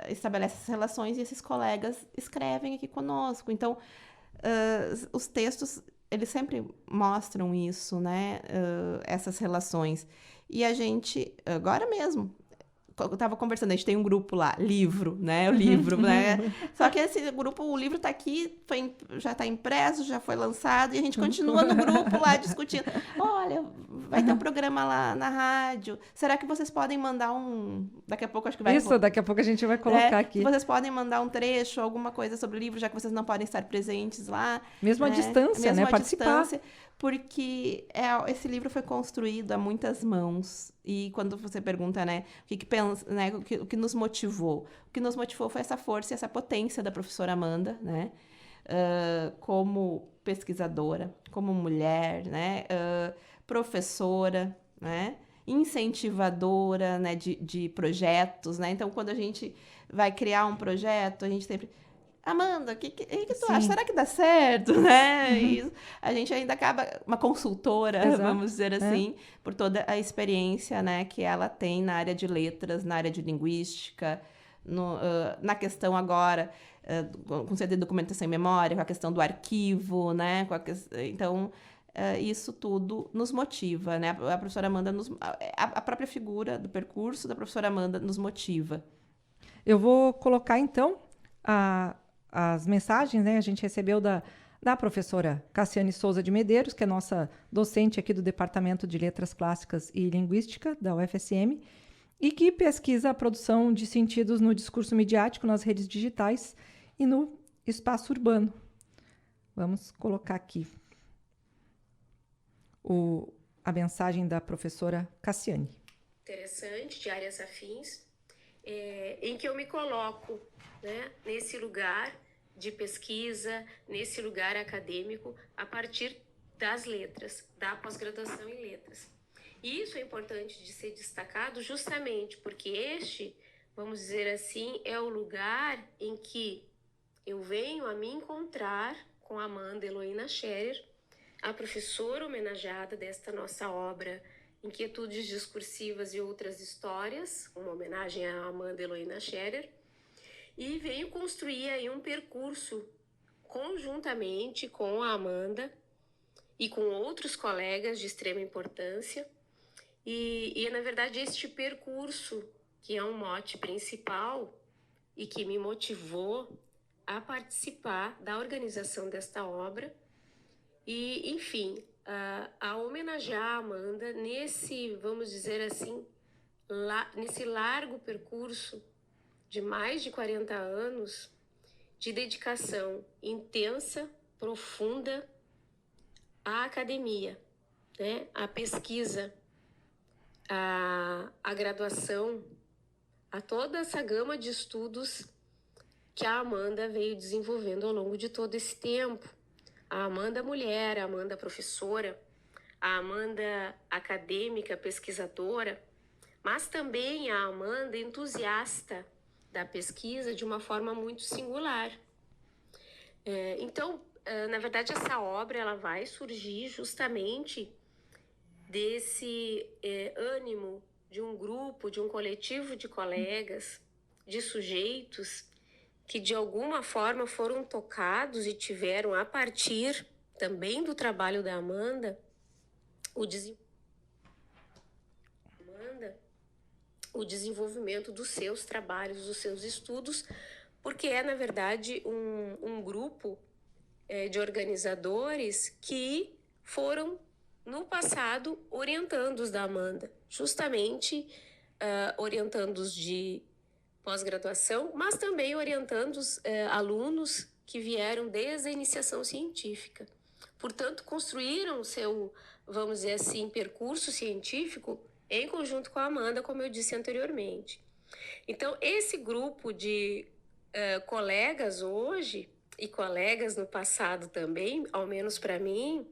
estabelece essas relações e esses colegas escrevem aqui conosco. Então, os textos, eles sempre mostram isso, né? Essas relações. E a gente, agora mesmo, eu estava conversando, a gente tem um grupo lá, livro, né? O livro, né? Só que esse grupo, o livro está aqui, já está impresso, já foi lançado, e a gente continua no grupo lá discutindo. Olha, vai ter um programa lá na rádio. Será que vocês podem mandar daqui a pouco acho que vai... Isso, daqui a pouco a gente vai colocar aqui. Vocês podem mandar um trecho, alguma coisa sobre o livro, já que vocês não podem estar presentes lá. Mesmo à distância, né? Participar. Porque esse livro foi construído a muitas mãos. E quando você pergunta, né, o que pensa, né, o que nos motivou? O que nos motivou foi essa força e essa potência da professora Amanda, né? Como pesquisadora, como mulher, né? Professora, né? Incentivadora, né, de projetos, né? Então, quando a gente vai criar um projeto, a gente sempre... Amanda, o que tu acha? Será que dá certo, né? E a gente ainda acaba uma consultora, exato, vamos dizer assim, por toda a experiência, né, que ela tem na área de letras, na área de linguística, na questão agora, com CD de documentação e memória, com a questão do arquivo, né? Então, isso tudo nos motiva, né? A professora Amanda, a própria figura do percurso da professora Amanda nos motiva. Eu vou colocar, então, as mensagens, né? A gente recebeu da professora Cassiane Souza de Medeiros, que é nossa docente aqui do Departamento de Letras Clássicas e Linguística da UFSM, e que pesquisa a produção de sentidos no discurso midiático, nas redes digitais e no espaço urbano. Vamos colocar aqui a mensagem da professora Cassiane. Interessante, de áreas afins, em que eu me coloco, né, nesse lugar de pesquisa, nesse lugar acadêmico, a partir das letras, da pós-graduação em letras. E isso é importante de ser destacado justamente porque vamos dizer assim, é o lugar em que eu venho a me encontrar com a Amanda Heloína Scherer, a professora homenageada desta nossa obra Inquietudes Discursivas e Outras Histórias, uma homenagem à Amanda Heloína Scherer, e venho construir aí um percurso conjuntamente com a Amanda e com outros colegas de extrema importância. E na verdade, este percurso, que é um mote principal e que me motivou a participar da organização desta obra e, enfim, a homenagear a Amanda nesse, vamos dizer assim, nesse largo percurso de mais de 40 anos de dedicação intensa, profunda à academia, né? À pesquisa, à graduação, a toda essa gama de estudos que a Amanda veio desenvolvendo ao longo de todo esse tempo. A Amanda mulher, a Amanda professora, a Amanda acadêmica, pesquisadora, mas também a Amanda entusiasta da pesquisa de uma forma muito singular. Então, na verdade, essa obra ela vai surgir justamente desse ânimo de um grupo, de um coletivo de colegas, de sujeitos que de alguma forma foram tocados e tiveram, a partir também do trabalho da Amanda, o desenvolvimento dos seus trabalhos, dos seus estudos, porque é, na verdade, um grupo de organizadores que foram, no passado, orientandos da Amanda, justamente orientandos de pós-graduação, mas também orientando os alunos que vieram desde a iniciação científica. Portanto, construíram o seu, vamos dizer assim, percurso científico em conjunto com a Amanda, como eu disse anteriormente. Então, esse grupo de colegas hoje, e colegas no passado também, ao menos para mim,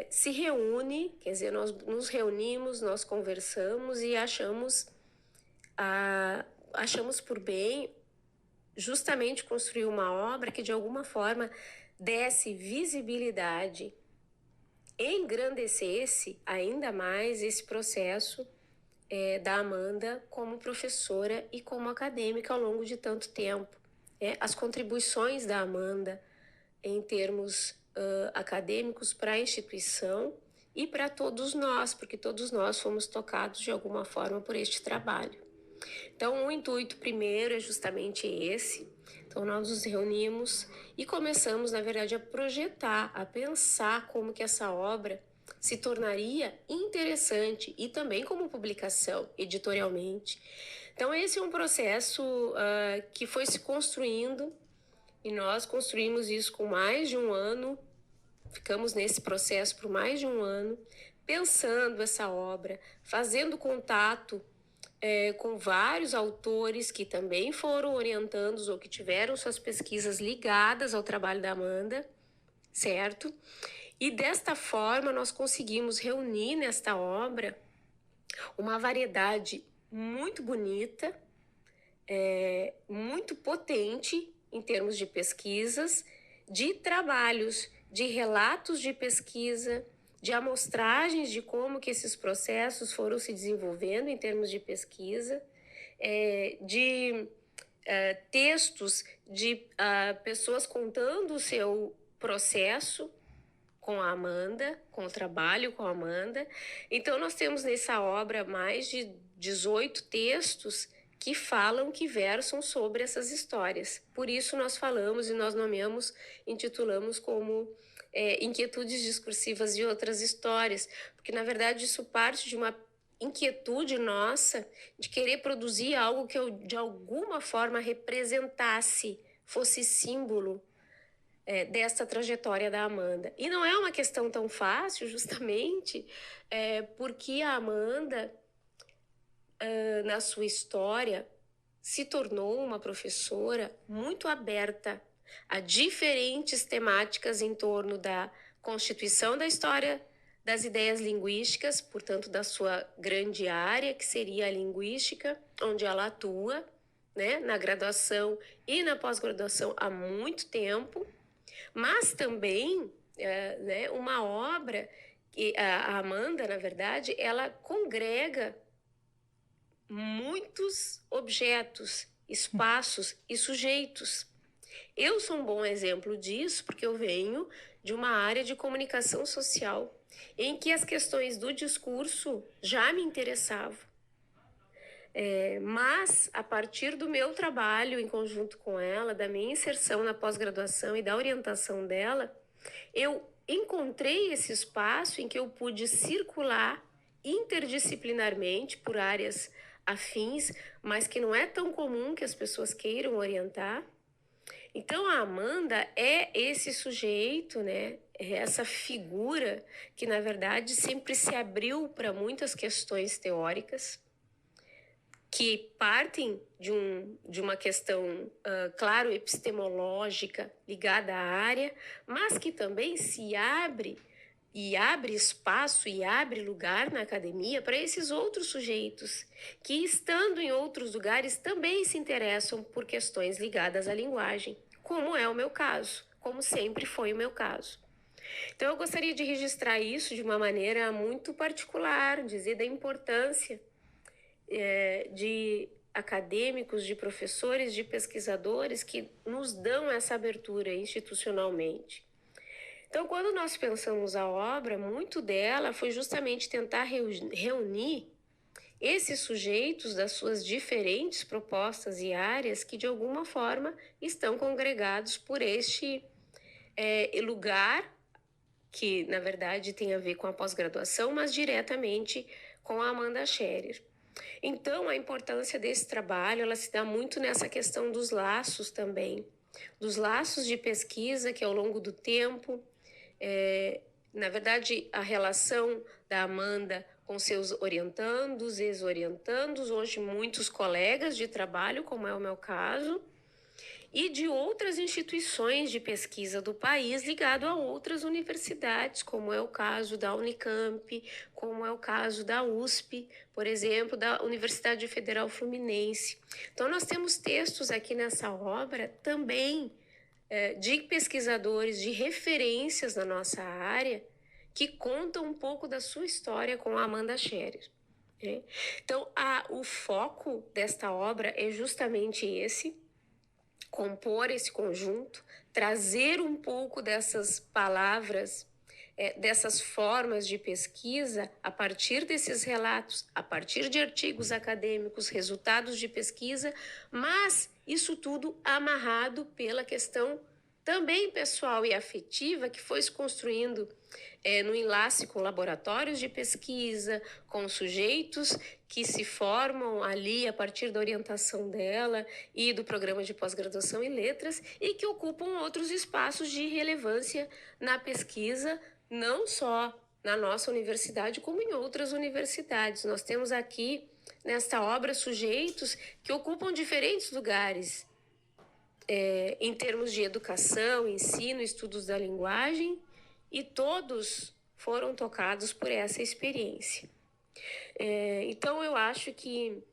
se reúne, quer dizer, nós nos reunimos, nós conversamos e achamos por bem justamente construir uma obra que de alguma forma desse visibilidade, engrandecesse ainda mais esse processo da Amanda como professora e como acadêmica ao longo de tanto tempo. As contribuições da Amanda em termos acadêmicos para a instituição e para todos nós, porque todos nós fomos tocados de alguma forma por este trabalho. Então, o intuito primeiro é justamente esse. Então, nós nos reunimos e começamos, na verdade, a projetar, a pensar como que essa obra se tornaria interessante e também como publicação, editorialmente. Então, esse é um processo que foi se construindo e nós construímos isso com mais de um ano, ficamos nesse processo por mais de um ano, pensando essa obra, fazendo contato com vários autores que também foram orientandos ou que tiveram suas pesquisas ligadas ao trabalho da Amanda, certo? E desta forma nós conseguimos reunir nesta obra uma variedade muito bonita, muito potente em termos de pesquisas, de trabalhos, de relatos de pesquisa, de amostragens de como que esses processos foram se desenvolvendo em termos de pesquisa, de textos de pessoas contando o seu processo com a Amanda, com o trabalho com a Amanda. Então, nós temos nessa obra mais de 18 textos que falam, que versam sobre essas histórias. Por isso, nós falamos e nós nomeamos, intitulamos como Inquietudes Discursivas de Outras Histórias, porque, na verdade, isso parte de uma inquietude nossa de querer produzir algo que eu, de alguma forma, representasse, fosse símbolo dessa trajetória da Amanda. E não é uma questão tão fácil, justamente, porque a Amanda, na sua história, se tornou uma professora muito aberta a diferentes temáticas em torno da constituição da história das ideias linguísticas, portanto, da sua grande área, que seria a linguística, onde ela atua, né, na graduação e na pós-graduação há muito tempo, mas também uma obra que a Amanda, na verdade, ela congrega muitos objetos, espaços e sujeitos. Eu sou um bom exemplo disso, porque eu venho de uma área de comunicação social, em que as questões do discurso já me interessavam. Mas, a partir do meu trabalho em conjunto com ela, da minha inserção na pós-graduação e da orientação dela, eu encontrei esse espaço em que eu pude circular interdisciplinarmente por áreas afins, mas que não é tão comum que as pessoas queiram orientar. Então, a Amanda é esse sujeito, né? É essa figura que, na verdade, sempre se abriu para muitas questões teóricas, que partem de uma questão, claro, epistemológica ligada à área, mas que também se abre e abre espaço e abre lugar na academia para esses outros sujeitos que, estando em outros lugares, também se interessam por questões ligadas à linguagem, como é o meu caso, como sempre foi o meu caso. Então, eu gostaria de registrar isso de uma maneira muito particular, dizer da importância de acadêmicos, de professores, de pesquisadores que nos dão essa abertura institucionalmente. Então, quando nós pensamos a obra, muito dela foi justamente tentar reunir esses sujeitos das suas diferentes propostas e áreas que, de alguma forma, estão congregados por este lugar que, na verdade, tem a ver com a pós-graduação, mas diretamente com a Amanda Scherer. Então, a importância desse trabalho, ela se dá muito nessa questão dos laços também, dos laços de pesquisa que, ao longo do tempo, na verdade, a relação da Amanda com seus orientandos, ex-orientandos, hoje muitos colegas de trabalho, como é o meu caso, e de outras instituições de pesquisa do país ligado a outras universidades, como é o caso da Unicamp, como é o caso da USP, por exemplo, da Universidade Federal Fluminense. Então, nós temos textos aqui nessa obra também de pesquisadores, de referências na nossa área, que contam um pouco da sua história com a Amanda Scherer. Então, o foco desta obra é justamente esse: compor esse conjunto, trazer um pouco dessas palavras, dessas formas de pesquisa, a partir desses relatos, a partir de artigos acadêmicos, resultados de pesquisa, mas isso tudo amarrado pela questão também pessoal e afetiva que foi se construindo no enlace com laboratórios de pesquisa, com sujeitos que se formam ali a partir da orientação dela e do programa de pós-graduação em letras e que ocupam outros espaços de relevância na pesquisa, não só na nossa universidade, como em outras universidades. Nós temos aqui, nesta obra, sujeitos que ocupam diferentes lugares em termos de educação, ensino, estudos da linguagem, e todos foram tocados por essa experiência. Então, eu acho que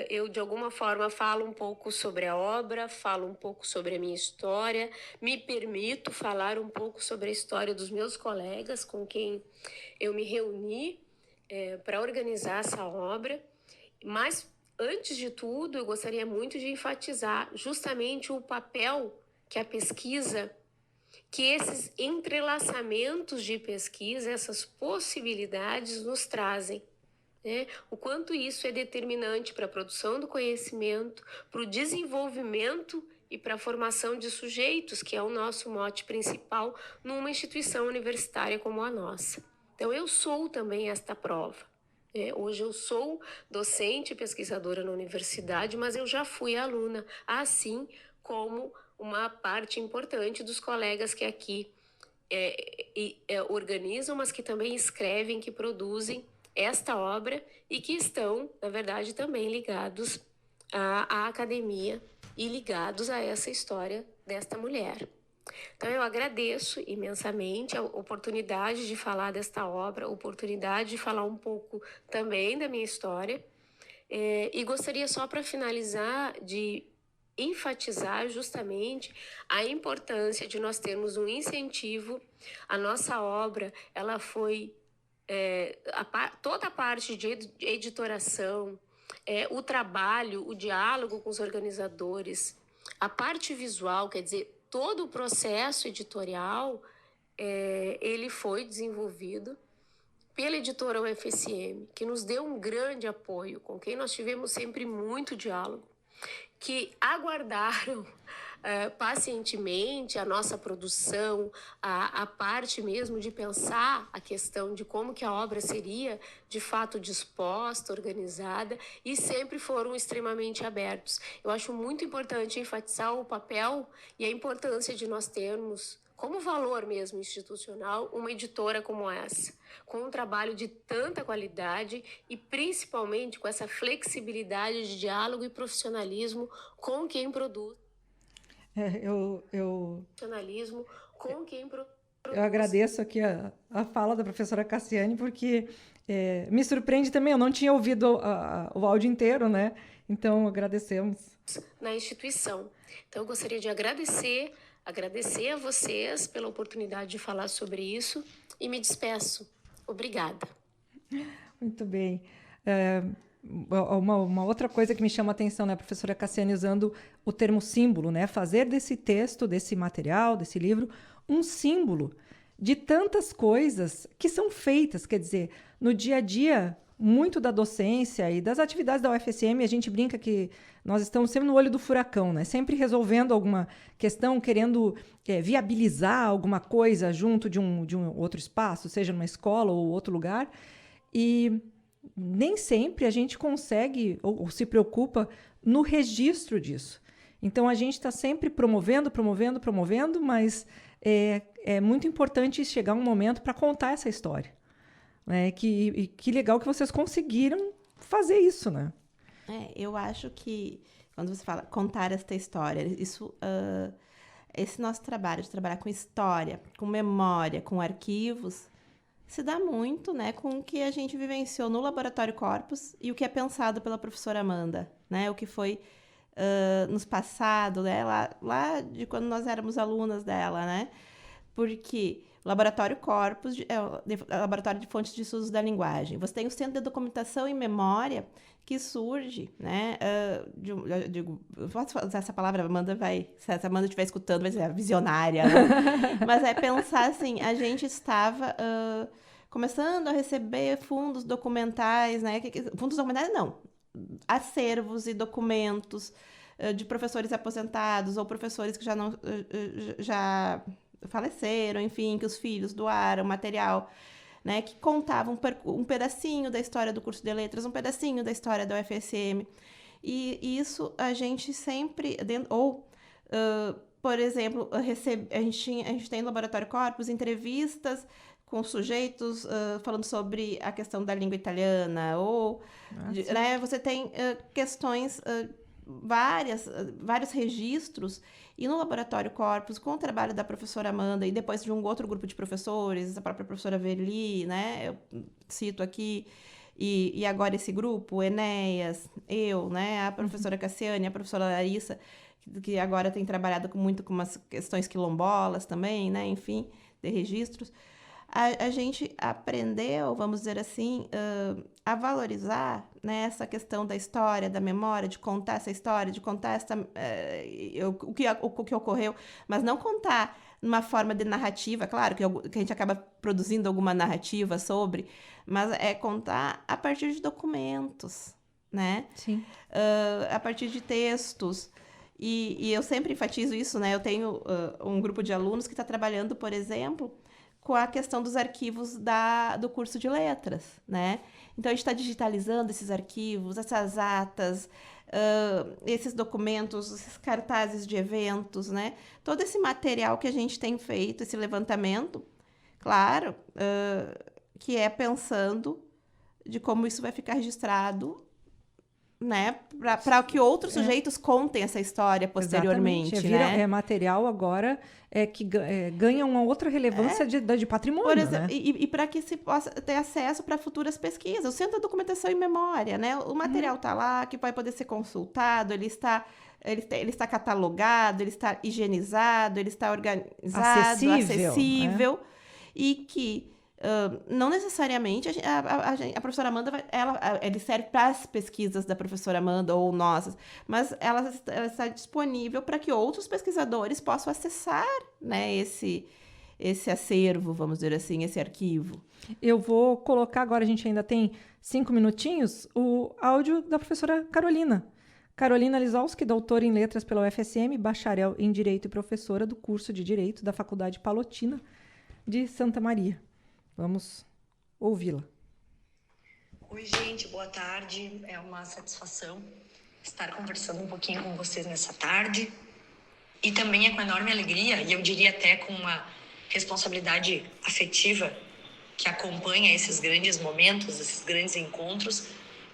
eu, de alguma forma, falo um pouco sobre a obra, falo um pouco sobre a minha história, me permito falar um pouco sobre a história dos meus colegas com quem eu me reuni para organizar essa obra, mas, antes de tudo, eu gostaria muito de enfatizar justamente o papel que a pesquisa, que esses entrelaçamentos de pesquisa, essas possibilidades nos trazem, né? O quanto isso é determinante para a produção do conhecimento, para o desenvolvimento e para a formação de sujeitos, que é o nosso mote principal numa instituição universitária como a nossa. Então, eu sou também esta prova. Hoje eu sou docente e pesquisadora na universidade, mas eu já fui aluna, assim como uma parte importante dos colegas que aqui organizam, mas que também escrevem, que produzem esta obra e que estão, na verdade, também ligados à academia e ligados a essa história desta mulher. Então, eu agradeço imensamente a oportunidade de falar desta obra, a oportunidade de falar um pouco também da minha história. E gostaria só, para finalizar, de enfatizar justamente a importância de nós termos um incentivo. A nossa obra, ela foi toda a parte de editoração, o trabalho, o diálogo com os organizadores, a parte visual, quer dizer, todo o processo editorial, ele foi desenvolvido pela editora UFSM, que nos deu um grande apoio, com quem nós tivemos sempre muito diálogo, que aguardaram pacientemente a nossa produção, a parte mesmo de pensar a questão de como que a obra seria de fato disposta, organizada, e sempre foram extremamente abertos. Eu acho muito importante enfatizar o papel e a importância de nós termos, como valor mesmo institucional, uma editora como essa, com um trabalho de tanta qualidade e principalmente com essa flexibilidade de diálogo e profissionalismo com quem produz. Profissionalismo com quem produz. Eu agradeço aqui a fala da professora Cassiane, porque me surpreende também, eu não tinha ouvido o áudio inteiro, né? Então, agradecemos. Na instituição. Então, eu gostaria de agradecer a vocês pela oportunidade de falar sobre isso e me despeço. Obrigada. Muito bem. Uma outra coisa que me chama a atenção, né, a professora Cassiane usando o termo símbolo, né? Fazer desse texto, desse material, desse livro, um símbolo de tantas coisas que são feitas. Quer dizer, no dia a dia, muito da docência e das atividades da UFSM, a gente brinca que nós estamos sempre no olho do furacão, né? Sempre resolvendo alguma questão, querendo viabilizar alguma coisa junto de um outro espaço, seja numa escola ou outro lugar, e nem sempre a gente consegue ou se preocupa no registro disso. Então, a gente está sempre promovendo, mas é muito importante chegar um momento para contar essa história. Que legal que vocês conseguiram fazer isso, né? Eu acho que, quando você fala contar esta história, esse nosso trabalho de trabalhar com história, com memória, com arquivos, se dá muito, né, com o que a gente vivenciou no Laboratório Corpus e o que é pensado pela professora Amanda, né, o que foi nos passado, né, lá de quando nós éramos alunas dela, né, porque Laboratório Corpus, Laboratório de Fontes de Estudos da Linguagem. Você tem o Centro de Documentação e Memória, que surge, né? Posso usar essa palavra? Se a Amanda estiver escutando, vai ser visionária, né? Mas é pensar assim, a gente estava começando a receber fundos documentais, né? Fundos documentais não, acervos e documentos de professores aposentados ou professores que já faleceram, enfim, que os filhos doaram material, né, que contavam um pedacinho da história do curso de letras, um pedacinho da história da UFSM. E isso a gente sempre... por exemplo, a gente tem no Laboratório Corpus entrevistas com sujeitos falando sobre a questão da língua italiana, né, você tem questões... vários registros, e no Laboratório Corpus, com o trabalho da professora Amanda e depois de um outro grupo de professores, a própria professora Verli, né, eu cito aqui, e agora esse grupo, o Enéas, eu, né, a professora Cassiane, a professora Larissa, que agora tem trabalhado muito com umas questões quilombolas também, né, enfim, de registros, a gente aprendeu, vamos dizer assim, a valorizar, né, essa questão da história, da memória, de contar essa história, de contar o que ocorreu, mas não contar numa forma de narrativa, claro que a gente acaba produzindo alguma narrativa sobre, mas é contar a partir de documentos, né? Sim. A partir de textos. E eu sempre enfatizo isso, né? Eu tenho um grupo de alunos que está trabalhando, por exemplo, com a questão dos arquivos do curso de letras, né? Então, a gente está digitalizando esses arquivos, essas atas, esses documentos, esses cartazes de eventos, né? Todo esse material que a gente tem feito, esse levantamento, claro, que é pensando de como isso vai ficar registrado, né, para que outros sujeitos contem essa história posteriormente. Exatamente. Né? É material agora que ganha uma outra relevância de patrimônio. Por exemplo, né? E para que se possa ter acesso para futuras pesquisas. O Centro de Documentação e Memória, né? O material está lá, que vai poder ser consultado, ele está catalogado, ele está higienizado, ele está organizado, acessível e que não necessariamente a professora Amanda ele serve para as pesquisas da professora Amanda ou nossas, mas ela está disponível para que outros pesquisadores possam acessar, né, esse acervo, vamos dizer assim, esse arquivo. Eu vou colocar agora, a gente ainda tem 5 minutinhos, o áudio da professora Carolina. Carolina Lisowski, doutora em Letras pela UFSM, bacharel em Direito e professora do curso de Direito da Faculdade Palotina de Santa Maria. Vamos ouvi-la. Oi, gente, boa tarde. É uma satisfação estar conversando um pouquinho com vocês nessa tarde. E também é com enorme alegria, e eu diria até com uma responsabilidade afetiva que acompanha esses grandes momentos, esses grandes encontros,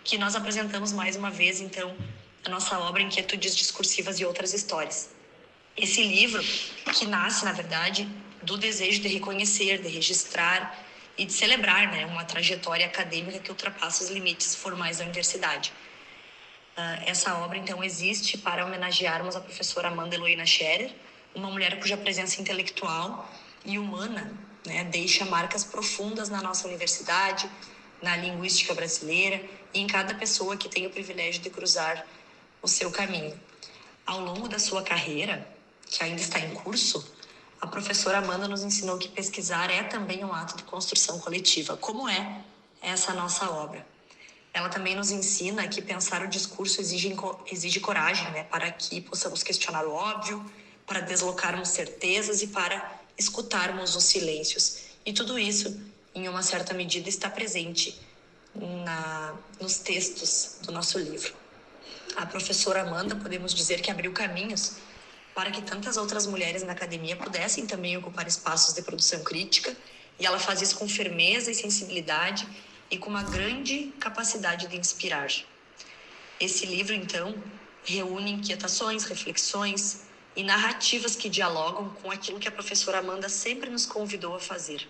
que nós apresentamos mais uma vez, então, a nossa obra Inquietudes Discursivas e Outras Histórias. Esse livro que nasce, na verdade, do desejo de reconhecer, de registrar e de celebrar, né, uma trajetória acadêmica que ultrapassa os limites formais da universidade. Essa obra, então, existe para homenagearmos a professora Amanda Heloína Scherer, uma mulher cuja presença intelectual e humana, né, deixa marcas profundas na nossa universidade, na linguística brasileira e em cada pessoa que tem o privilégio de cruzar o seu caminho. Ao longo da sua carreira, que ainda está em curso, a professora Amanda nos ensinou que pesquisar é também um ato de construção coletiva, como é essa nossa obra. Ela também nos ensina que pensar o discurso exige coragem, né, para que possamos questionar o óbvio, para deslocarmos certezas e para escutarmos os silêncios. E tudo isso, em uma certa medida, está presente nos textos do nosso livro. A professora Amanda, podemos dizer que abriu caminhos para que tantas outras mulheres na academia pudessem também ocupar espaços de produção crítica, e ela faz isso com firmeza e sensibilidade e com uma grande capacidade de inspirar. Esse livro, então, reúne inquietações, reflexões e narrativas que dialogam com aquilo que a professora Amanda sempre nos convidou a fazer: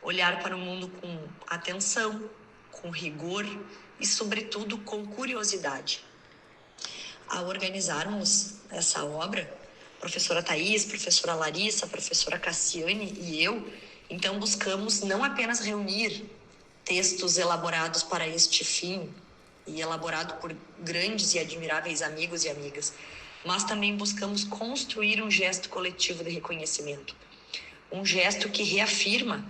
olhar para o mundo com atenção, com rigor e, sobretudo, com curiosidade. Ao organizarmos essa obra, a professora Thaís, a professora Larissa, a professora Cassiane e eu Então, buscamos não apenas reunir textos elaborados para este fim e elaborado por grandes e admiráveis amigos e amigas, mas também buscamos construir um gesto coletivo de reconhecimento. Um gesto que reafirma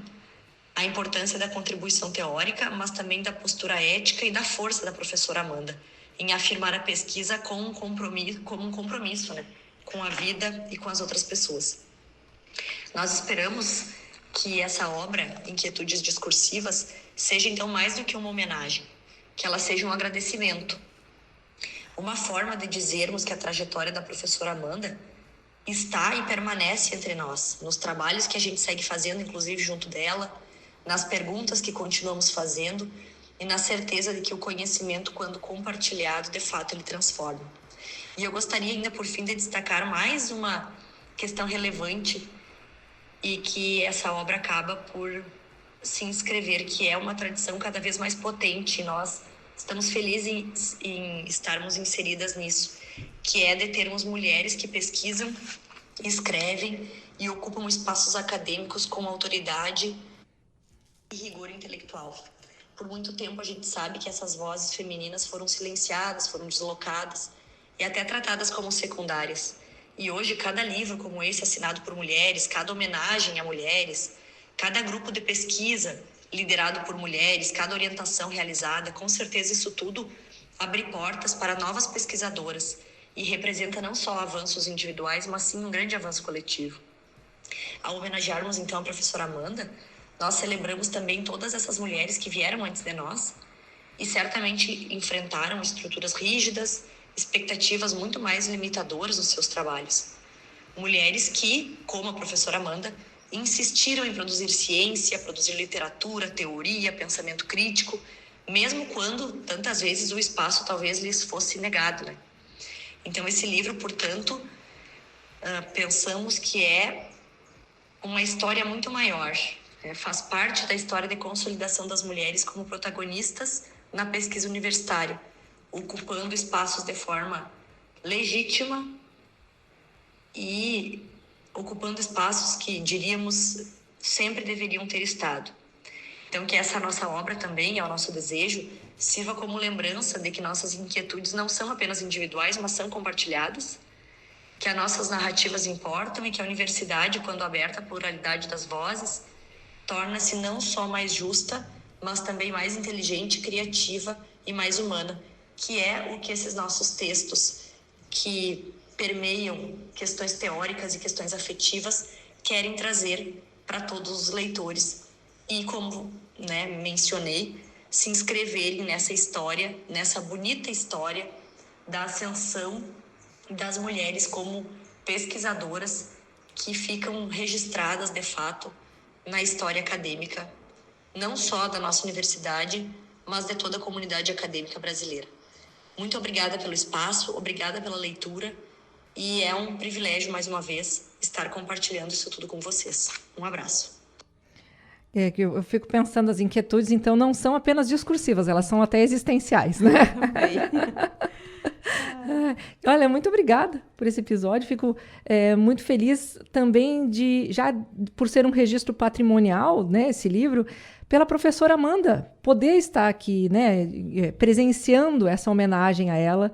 a importância da contribuição teórica, mas também da postura ética e da força da professora Amanda em afirmar a pesquisa como um compromisso, né, com a vida e com as outras pessoas. Nós esperamos que essa obra, Inquietudes Discursivas, seja então mais do que uma homenagem, que ela seja um agradecimento. Uma forma de dizermos que a trajetória da professora Amanda está e permanece entre nós, nos trabalhos que a gente segue fazendo, inclusive junto dela, nas perguntas que continuamos fazendo e na certeza de que o conhecimento, quando compartilhado, de fato, ele transforma. E eu gostaria ainda, por fim, de destacar mais uma questão relevante e que essa obra acaba por se inscrever, que é uma tradição cada vez mais potente, e nós estamos felizes em estarmos inseridas nisso, que é de termos mulheres que pesquisam, escrevem e ocupam espaços acadêmicos com autoridade e rigor intelectual. Por muito tempo a gente sabe que essas vozes femininas foram silenciadas, foram deslocadas e até tratadas como secundárias. E hoje cada livro como esse assinado por mulheres, cada homenagem a mulheres, cada grupo de pesquisa liderado por mulheres, cada orientação realizada, com certeza isso tudo abre portas para novas pesquisadoras e representa não só avanços individuais, mas sim um grande avanço coletivo. Ao homenagearmos então a professora Amanda, nós celebramos também todas essas mulheres que vieram antes de nós e certamente enfrentaram estruturas rígidas, expectativas muito mais limitadoras nos seus trabalhos. Mulheres que, como a professora Amanda, insistiram em produzir ciência, produzir literatura, teoria, pensamento crítico, mesmo quando, tantas vezes, o espaço talvez lhes fosse negado, né? Então, esse livro, portanto, pensamos que é uma história muito maior. Faz parte da história de consolidação das mulheres como protagonistas na pesquisa universitária, ocupando espaços de forma legítima e ocupando espaços que, diríamos, sempre deveriam ter estado. Então, que essa nossa obra também, é o nosso desejo, sirva como lembrança de que nossas inquietudes não são apenas individuais, mas são compartilhadas, que as nossas narrativas importam e que a universidade, quando aberta à pluralidade das vozes, torna-se não só mais justa, mas também mais inteligente, criativa e mais humana, que é o que esses nossos textos, que permeiam questões teóricas e questões afetivas, querem trazer para todos os leitores. E como mencionei, se inscreverem nessa história, nessa bonita história da ascensão das mulheres como pesquisadoras que ficam registradas, de fato, na história acadêmica, não só da nossa universidade, mas de toda a comunidade acadêmica brasileira. Muito obrigada pelo espaço, obrigada pela leitura, e é um privilégio, mais uma vez, estar compartilhando isso tudo com vocês. Um abraço. Eu fico pensando, as inquietudes, então, não são apenas discursivas, elas são até existenciais, né? Olha, muito obrigada por esse episódio. Fico muito feliz também já por ser um registro patrimonial, né, esse livro, pela professora Amanda poder estar aqui, né, presenciando essa homenagem a ela,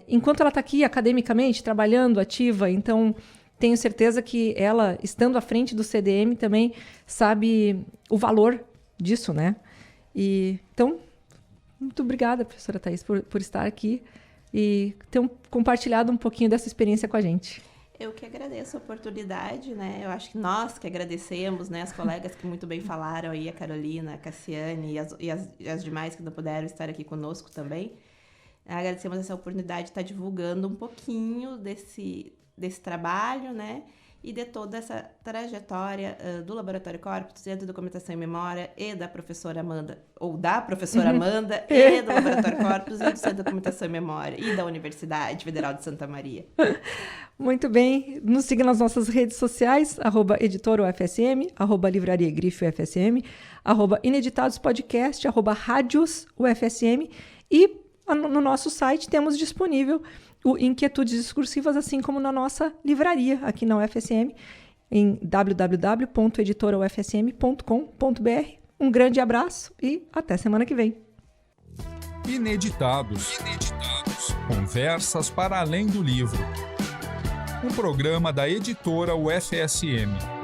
enquanto ela está aqui academicamente, trabalhando, ativa. Então, tenho certeza que ela, estando à frente do CDM, também sabe o valor disso, né? Então, muito obrigada, professora Thaís, por estar aqui e ter compartilhado um pouquinho dessa experiência com a gente. Eu que agradeço a oportunidade, né? Eu acho que nós que agradecemos, né? As colegas que muito bem falaram aí, a Carolina, a Cassiane e as demais que não puderam estar aqui conosco também. Agradecemos essa oportunidade de estar divulgando um pouquinho desse trabalho, né? E de toda essa trajetória do Laboratório Corpus, Centro de Documentação e Memória e da professora Amanda, ou da professora Amanda, e do Laboratório Corpus e do Centro de Documentação e Memória, e da Universidade Federal de Santa Maria. Muito bem. Nos siga nas nossas redes sociais, @editorofsm, @livrariagrifeufsm, @ineditadospodcast, @radiosufsm, e no nosso site temos disponível o Inquietudes Discursivas, assim como na nossa livraria aqui na UFSM. em www.editoraufsm.com.br. Um grande abraço e até semana que vem. Ineditados. Conversas para além do livro. Um programa da editora UFSM.